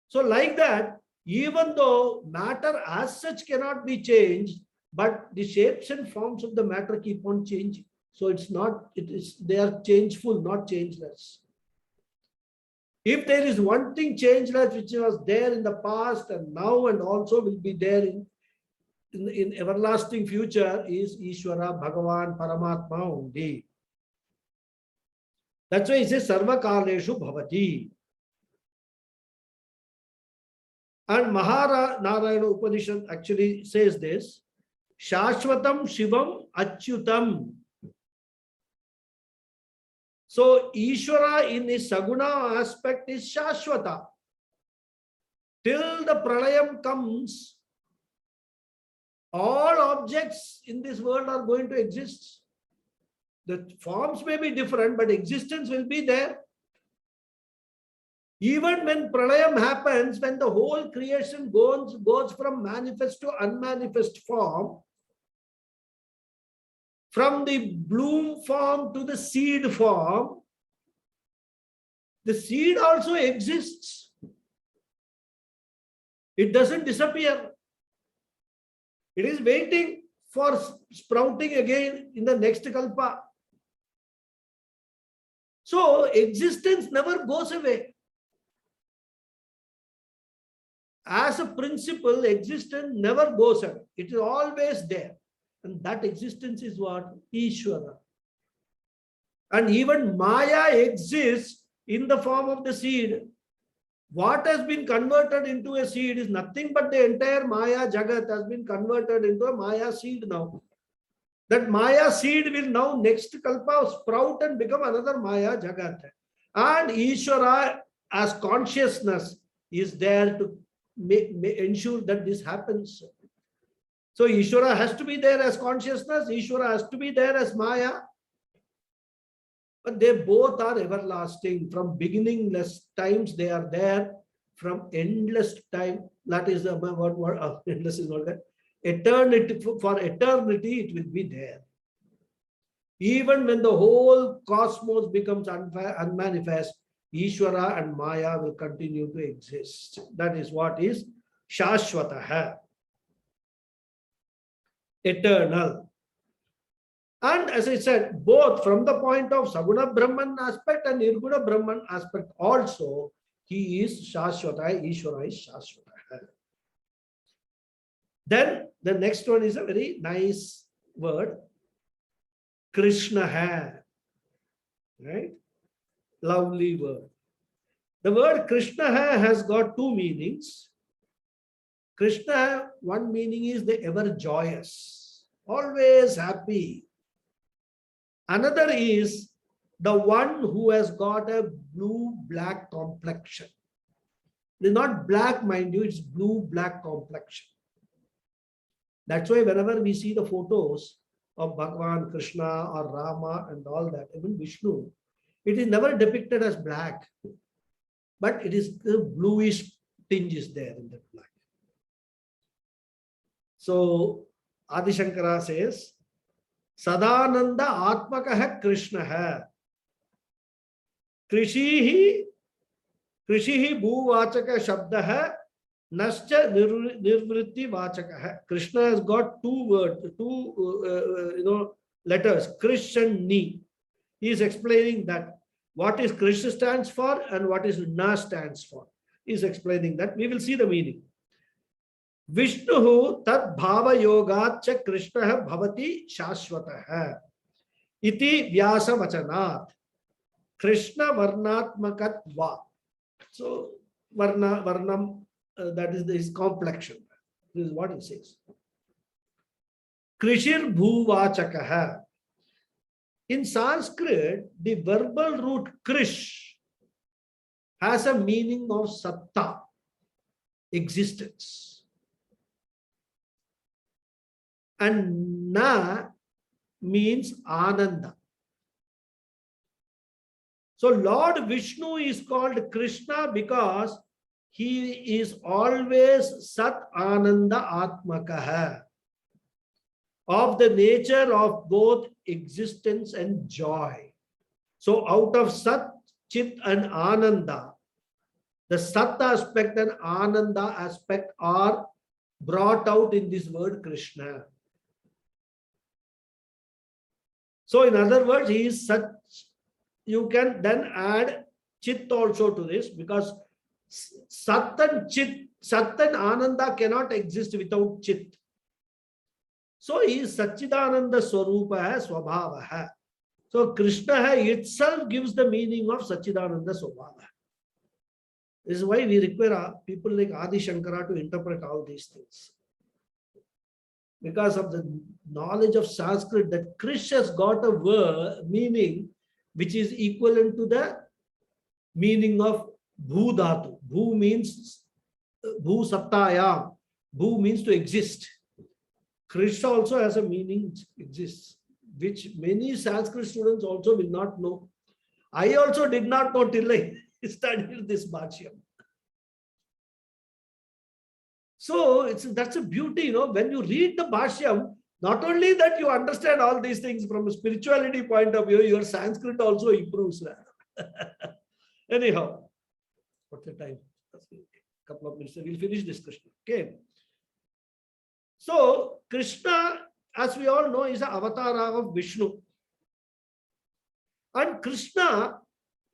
So like that, even though matter as such cannot be changed, but the shapes and forms of the matter keep on changing. So they are changeful, not changeless. If there is one thing changeless which was there in the past and now and also will be there in everlasting future, is Ishvara, Bhagavan, Paramatma only. That's why he says Sarva Kaleshu Bhavati. And Mahanarayana Upanishad actually says this, Shashvatam Shivam Achyutam. So Ishvara in his Saguna aspect is Shashvata. Till the Pralayam comes, all objects in this world are going to exist. The forms may be different, but existence will be there. Even when Pralayam happens, when the whole creation goes from manifest to unmanifest form, from the bloom form to the seed form, the seed also exists. It doesn't disappear. It is waiting for sprouting again in the next kalpa. So existence never goes away. As a principle, existence never goes away. It is always there. And that existence is what? Ishvara. And even Maya exists in the form of the seed. What has been converted into a seed is nothing but the entire Maya Jagat has been converted into a Maya seed now. That Maya seed will now next kalpa sprout and become another Maya Jagat. And Ishvara as consciousness is there to ensure that this happens. So Ishvara has to be there as consciousness, Ishvara has to be there as Maya. But they both are everlasting. From beginningless times they are there. From endless time, that is the word endless is not there. Eternity, for eternity it will be there. Even when the whole cosmos becomes unmanifest, Ishvara and Maya will continue to exist. That is what is Shashvataha. Eternal. And as I said, both from the point of Saguna Brahman aspect and Nirguna Brahman aspect also, he is Shashvata, Ishvara is Shashvata. Then the next one is a very nice word, Krishna, right? Lovely word. The word Krishna has got two meanings. Krishna, one meaning is the ever joyous, always happy. Another is the one who has got a blue-black complexion. It is not black, mind you, it's blue-black complexion. That's why whenever we see the photos of Bhagavan, Krishna or Rama and all that, even Vishnu, it is never depicted as black. but it is the bluish tinge is there in that black. So Adi Shankara says, Sadananda Atmakaha Krishnaha Krishihi Bhuvachaka Shabdaha Nascha Nirvritti Vachakaha. Krishna has got two words, two letters, Krish and Ni. He is explaining that what is Krish stands for and what is Na stands for. He is explaining that. We will see the meaning. Vishnu tad bhava yogacha Krishna bhavati shashvatah iti vyasa vachanat Krishna varnatmakatva. So varnam, that is his complexion. This is what he says. Krishir bhuvachakaha. In Sanskrit, the verbal root krish has a meaning of satta, existence. And na means ananda. So Lord Vishnu is called Krishna because he is always Sat Ananda Atmakaha, of the nature of both existence and joy. So out of Sat, Chit and Ananda, the Sat aspect and Ananda aspect are brought out in this word Krishna. So in other words, he is such, you can then add Chit also to this, because Sat and Chit, Sat and Ananda cannot exist without Chit. So he is Satchidananda Swarupa Swabhava. So Krishna itself gives the meaning of Satchidananda Swabhava. This is why we require people like Adi Shankara to interpret all these things. Because of the knowledge of Sanskrit, that Krish has got a word meaning which is equivalent to the meaning of Bhu Dhatu. Bhu means Bhu Sattayam. Bhu means to exist. Krish also has a meaning exists, which many Sanskrit students also will not know. I also did not know till I studied this Bhashyam. So that's a beauty, when you read the Bhashyam, not only that you understand all these things from a spirituality point of view, your Sanskrit also improves. Anyhow, what's the time? A couple of minutes, we'll finish this Krishna. Okay. So Krishna, as we all know, is an avatar of Vishnu. And Krishna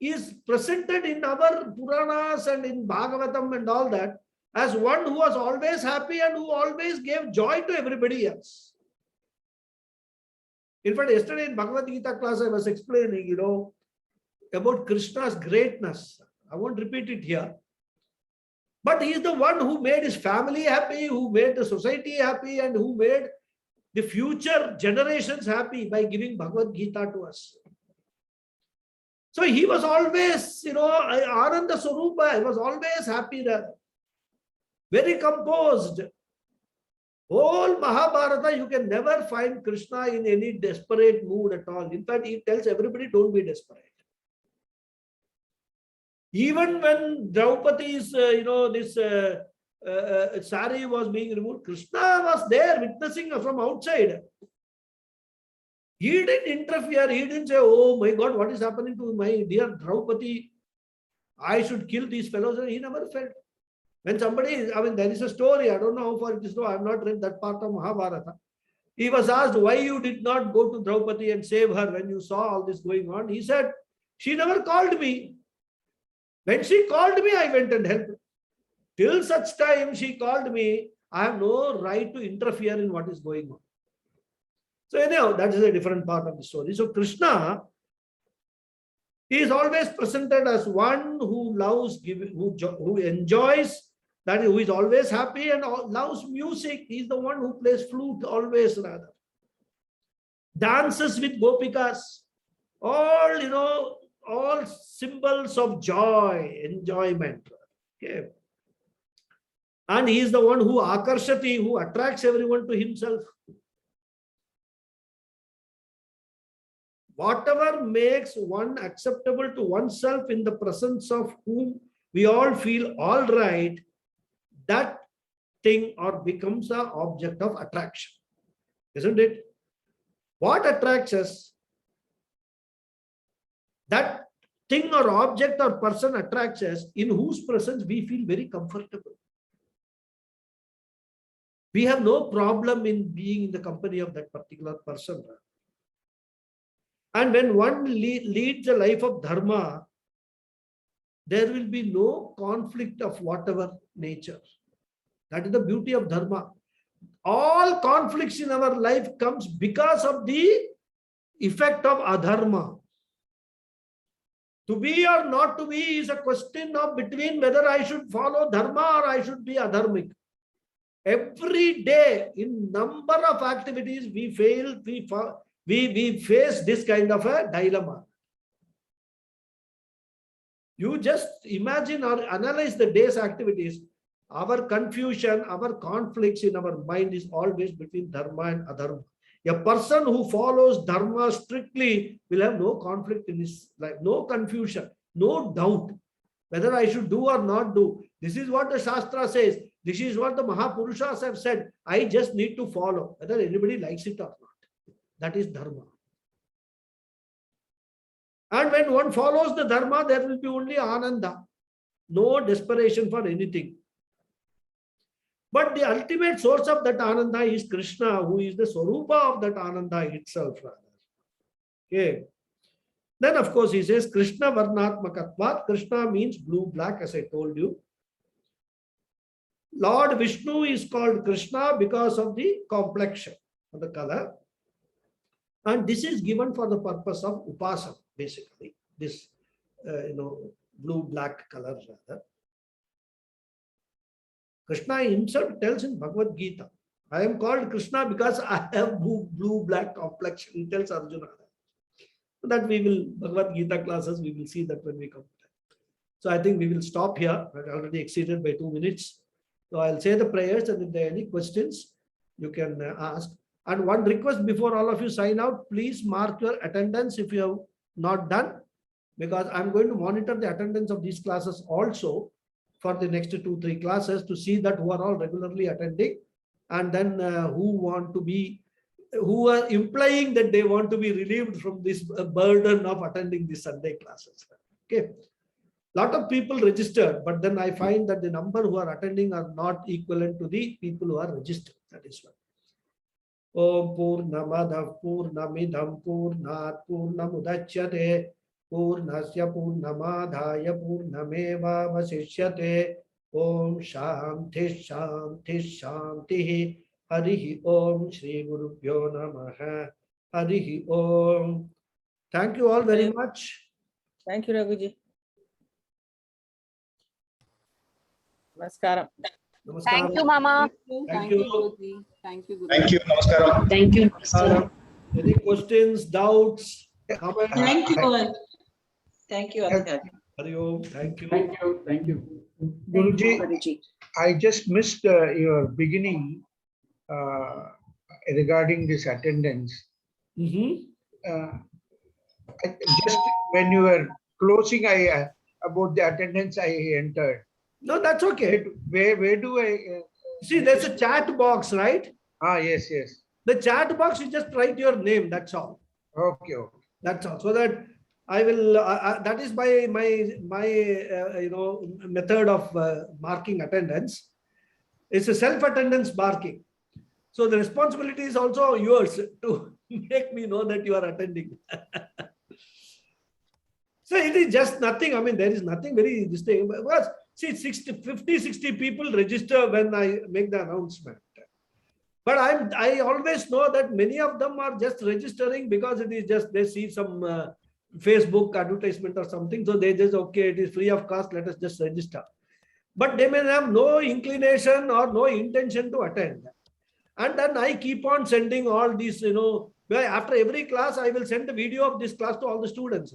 is presented in our Puranas and in Bhagavatam and all that as one who was always happy and who always gave joy to everybody else. In fact, yesterday in Bhagavad Gita class, I was explaining, about Krishna's greatness. I won't repeat it here. But he is the one who made his family happy, who made the society happy, and who made the future generations happy by giving Bhagavad Gita to us. So he was always, Ananda Swarupa, he was always happy there. Very composed. Whole Mahabharata, you can never find Krishna in any desperate mood at all. In fact, he tells everybody, don't be desperate. Even when Draupadi's, sari was being removed, Krishna was there witnessing from outside. He didn't interfere. He didn't say, oh my God, what is happening to my dear Draupadi? I should kill these fellows. He never felt. When somebody, there is a story, I don't know how far it is true, I have not read that part of Mahabharata. He was asked why you did not go to Draupadi and save her when you saw all this going on. He said, she never called me. When she called me, I went and helped. Till such time she called me, I have no right to interfere in what is going on. So anyhow, that is a different part of the story. So Krishna, he is always presented as one who loves giving, who enjoys, that is, who is always happy and loves music. He is the one who plays flute always, rather. Dances with gopikas. All symbols of joy, enjoyment. Okay. And he is the one who akarshati, who attracts everyone to himself. Whatever makes one acceptable to oneself, in the presence of whom we all feel all right, that thing or becomes an object of attraction, isn't it? What attracts us? That thing or object or person attracts us in whose presence we feel very comfortable. We have no problem in being in the company of that particular person. And when one leads a life of dharma, there will be no conflict of whatever nature. That is the beauty of dharma. All conflicts in our life comes because of the effect of adharma. To be or not to be is a question of between whether I should follow dharma or I should be adharmic. Every day in number of activities we face this kind of a dilemma. You just imagine or analyze the day's activities. Our confusion, our conflicts in our mind is always between dharma and adharma. A person who follows dharma strictly will have no conflict in his life, no confusion, no doubt whether I should do or not do. This is what the Shastra says. This is what the Mahapurushas have said. I just need to follow, whether anybody likes it or not. That is dharma. And when one follows the dharma, there will be only ananda, no desperation for anything. But the ultimate source of that ananda is Krishna, who is the Swarupa of that ananda itself. Okay. Then, of course, he says Krishna Varnatmakatvat. Krishna means blue, black, as I told you. Lord Vishnu is called Krishna because of the complexion of the color. And this is given for the purpose of upasana, basically. This, blue, black color rather. Krishna himself tells in Bhagavad Gita, I am called Krishna because I have blue, black complexion. He tells Arjuna that we will, Bhagavad Gita classes, we will see that when we come. So I think we will stop here. We're already exceeded by 2 minutes. So I'll say the prayers, and if there are any questions, you can ask. And one request before all of you sign out, please mark your attendance if you have not done, because I'm going to monitor the attendance of these classes also for the next 2-3 classes to see that who are all regularly attending, and then who are implying that they want to be relieved from this burden of attending the Sunday classes. Okay. Lot of people registered, but then I find that the number who are attending are not equivalent to the people who are registered. That is why. Om Purnamadav Purnamidam Purnat Purnamudachyate Purnasya Purnamadhaya Purnameva Vasishyate. Om Shanti Shanti Shanti. Harihi Om Shri Gurubhyo Namaha. Harihi Om. Thank you all very much.
Thank you, Raghuji. Namaskaram.
Thank you, Mama.
Thank you.
Guruji. Thank you, Guruji.
Thank you. Namaskaram.
Thank you.
Any questions, doubts, comments?
Thank you all. Thank you, Acharya.
Hari Om. Thank you.
Thank you. Thank you.
Guruji,
Guruji, I just missed your beginning regarding this attendance. Just when you were closing, about the attendance I entered.
No, that's okay.
Where do I
See, there's a chat box, right?
Yes.
The chat box, you just write your name. That's all.
Okay.
That's all. So that I will. That is my method of marking attendance. It's a self-attendance marking. So the responsibility is also yours to make me know that you are attending. So it is just nothing. I mean, there is nothing very distinct. Because see, 50, 60 people register when I make the announcement. But I always know that many of them are just registering because it is just they see some Facebook advertisement or something. So they just, okay, it is free of cost. Let us just register. But they may have no inclination or no intention to attend. And then I keep on sending all these, after every class, I will send a video of this class to all the students.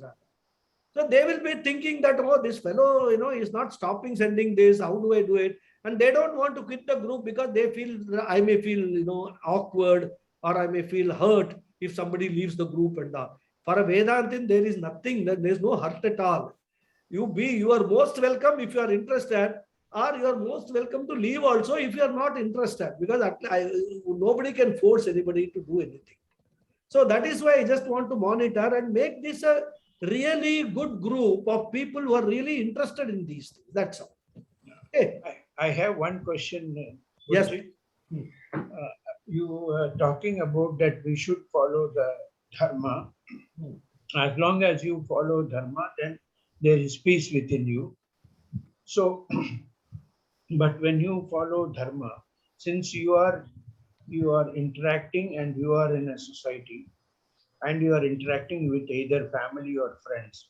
So they will be thinking that, oh, this fellow, is not stopping sending this. How do I do it? And they don't want to quit the group because they feel, I may feel, awkward, or I may feel hurt if somebody leaves the group and all. For a Vedantin, there is nothing, there is no hurt at all. You are most welcome if you are interested, or you are most welcome to leave also if you are not interested, because nobody can force anybody to do anything. So that is why I just want to monitor and make this a really good group of people who are really interested in these things. That's all. Okay.
I have one question.
Yes.
Guruji. You were talking about that we should follow the dharma. As long as you follow dharma, then there is peace within you. So, but when you follow dharma, since you are interacting and you are in a society and you are interacting with either family or friends,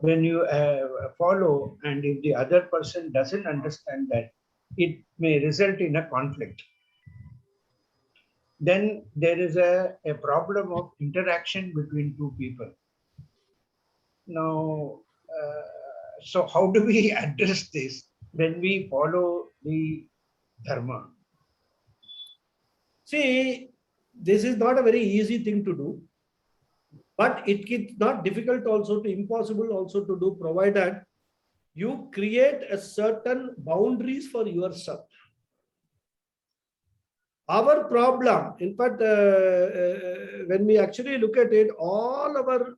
when you follow, and if the other person doesn't understand that, it may result in a conflict. Then there is a problem of interaction between two people. Now, so how do we address this when we follow the dharma?
See, this is not a very easy thing to do, but it's not difficult also to impossible also to do, provided you create a certain boundaries for yourself. Our problem, in fact, when we actually look at it, all our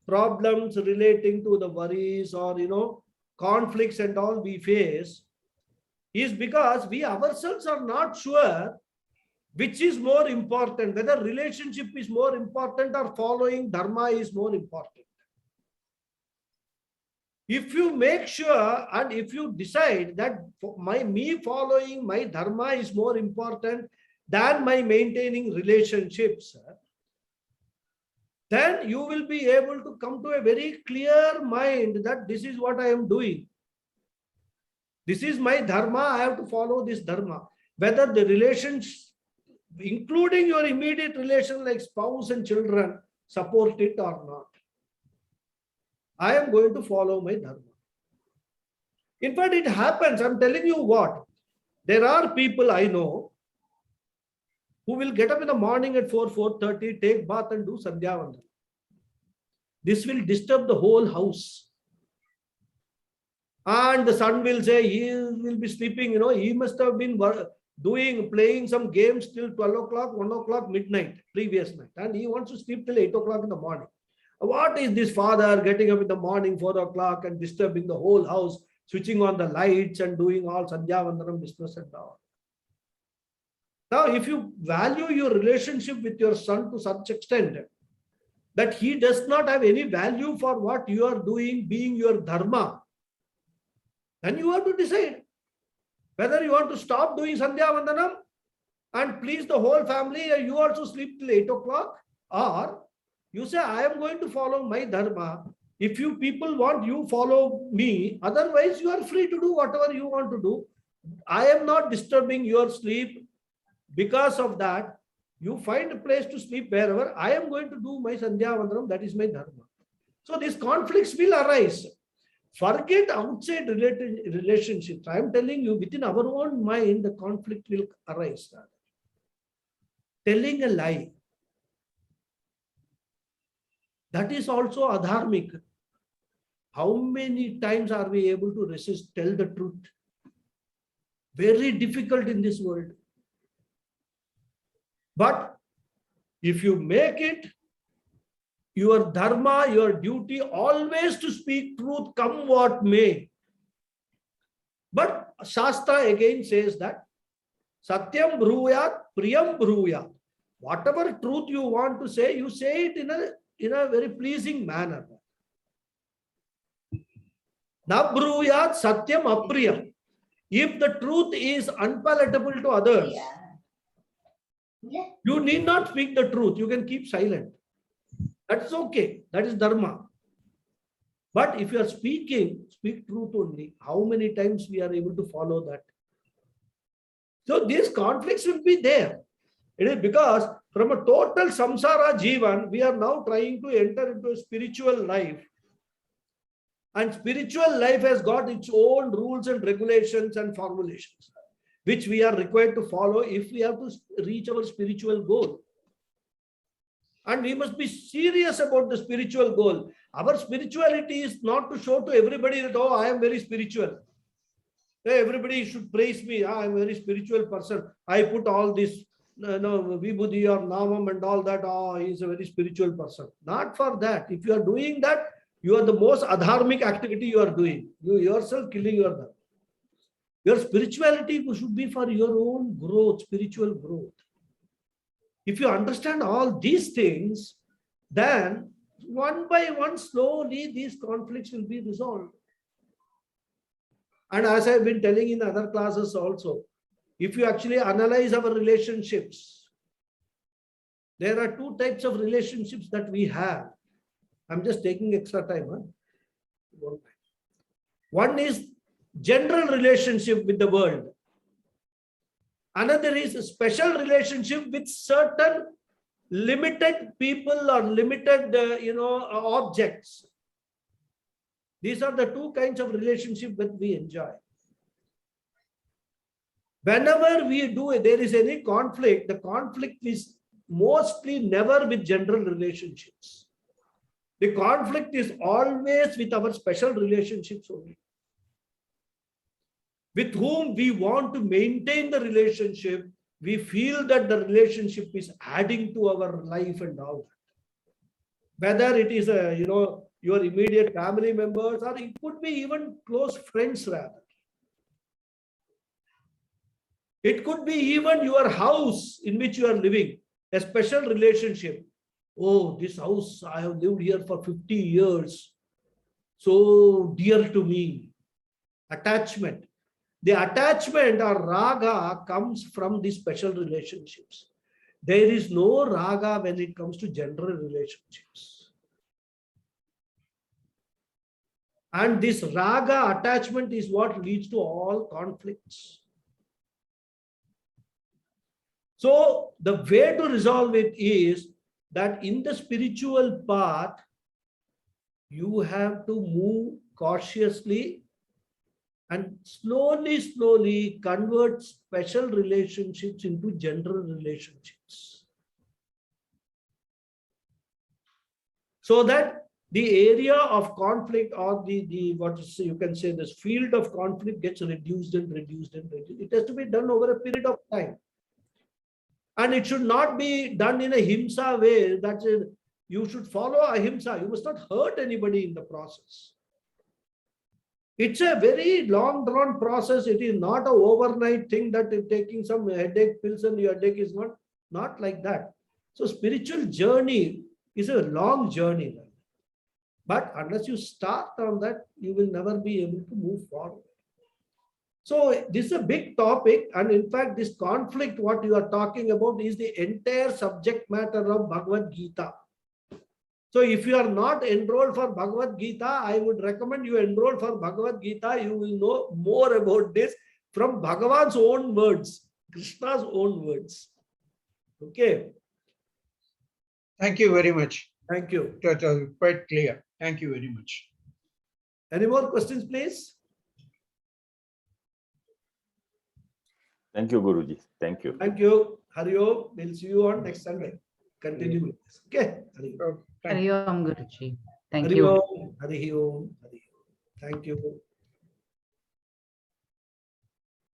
problems relating to the worries or conflicts and all we face is because we ourselves are not sure which is more important, whether relationship is more important or following dharma is more important. If you make sure and if you decide that me following my dharma is more important than my maintaining relationships, then you will be able to come to a very clear mind that this is what I am doing. This is my dharma, I have to follow this dharma. Whether the relations, including your immediate relation like spouse and children, support it or not, I am going to follow my dharma. In fact, it happens. I'm telling you what, there are people I know who will get up in the morning at 4:30, take bath and do Sandhya Vandana. This will disturb the whole house. And the son will say he will be sleeping, he must have been playing some games till 12 o'clock, 1 o'clock, midnight, previous night. And he wants to sleep till 8 o'clock in the morning. What is this father getting up in the morning, 4 o'clock and disturbing the whole house, switching on the lights and doing all Sandhya Vandanam business and all? Now, if you value your relationship with your son to such extent that he does not have any value for what you are doing being your dharma, then you have to decide whether you want to stop doing Sandhya Vandanam and please the whole family and you also sleep till 8 o'clock, or you say, I am going to follow my dharma. If you people want, you follow me. Otherwise, you are free to do whatever you want to do. I am not disturbing your sleep. Because of that, you find a place to sleep wherever. I am going to do my Sandhya Vandanam. That is my dharma. So these conflicts will arise. Forget outside relationships. I am telling you, within our own mind, the conflict will arise. Telling a lie, that is also adharmic. How many times are we able to resist, tell the truth? Very difficult in this world. But if you make it your dharma, your duty, always to speak truth, come what may. But Shastra again says that Satyam Bruyat, Priyam Bruyat. Whatever truth you want to say, you say it in a very pleasing manner. Na Bruyat Satyam Apriyam. If the truth is unpalatable to others, you need not speak the truth. You can keep silent. That's okay. That is dharma. But if you are speaking, speak truth only. How many times we are able to follow that? So these conflicts will be there. It is because from a total samsara jivan, we are now trying to enter into a spiritual life. And spiritual life has got its own rules and regulations and formulations, which we are required to follow if we have to reach our spiritual goal. And we must be serious about the spiritual goal. Our spirituality is not to show to everybody that, oh, I am very spiritual. Hey, everybody should praise me. I am a very spiritual person. I put all this, vibhuti or namam and all that. Oh, he is a very spiritual person. Not for that. If you are doing that, you are the most adharmic activity you are doing. You yourself killing your dharma. Your spirituality should be for your own growth, spiritual growth. If you understand all these things, then one by one, slowly, these conflicts will be resolved. And as I've been telling in other classes also, if you actually analyze our relationships, there are two types of relationships that we have. I'm just taking extra time. Huh? One is general relationship with the world. Another is a special relationship with certain limited people or limited, objects. These are the two kinds of relationship that we enjoy. Whenever there is any conflict, the conflict is mostly never with general relationships. The conflict is always with our special relationships only. With whom we want to maintain the relationship, we feel that the relationship is adding to our life and all that. Whether it is your immediate family members, or it could be even close friends rather. It could be even your house in which you are living, a special relationship. Oh, this house, I have lived here for 50 years. So dear to me. Attachment. The attachment or raga comes from these special relationships. There is no raga when it comes to general relationships. And this raga attachment is what leads to all conflicts. So the way to resolve it is that in the spiritual path, you have to move cautiously and slowly convert special relationships into general relationships. So that the area of conflict or you can say this field of conflict gets reduced and reduced and reduced. It has to be done over a period of time. And it should not be done in a himsa way. That is, you should follow ahimsa. You must not hurt anybody in the process. It's a very long drawn process. It is not an overnight thing that taking some headache pills and your headache is not like that. So spiritual journey is a long journey. But unless you start on that, you will never be able to move forward. So this is a big topic, and in fact, this conflict, what you are talking about, is the entire subject matter of Bhagavad Gita. So if you are not enrolled for Bhagavad Gita, I would recommend you enroll for Bhagavad Gita. You will know more about this from Bhagavan's own words, Krishna's own words. Okay.
Thank you very much.
Thank you.
That was quite clear. Thank you very much.
Any more questions, please?
Thank you, Guruji. Thank you.
Thank you. Hari Om. We'll see you on next Sunday. Continue with this. Okay. Hari Om.
Thank you.
Hari Om, Guruji. Thank
Hari
you.
Om. Hari Om. Hari Om. Thank you.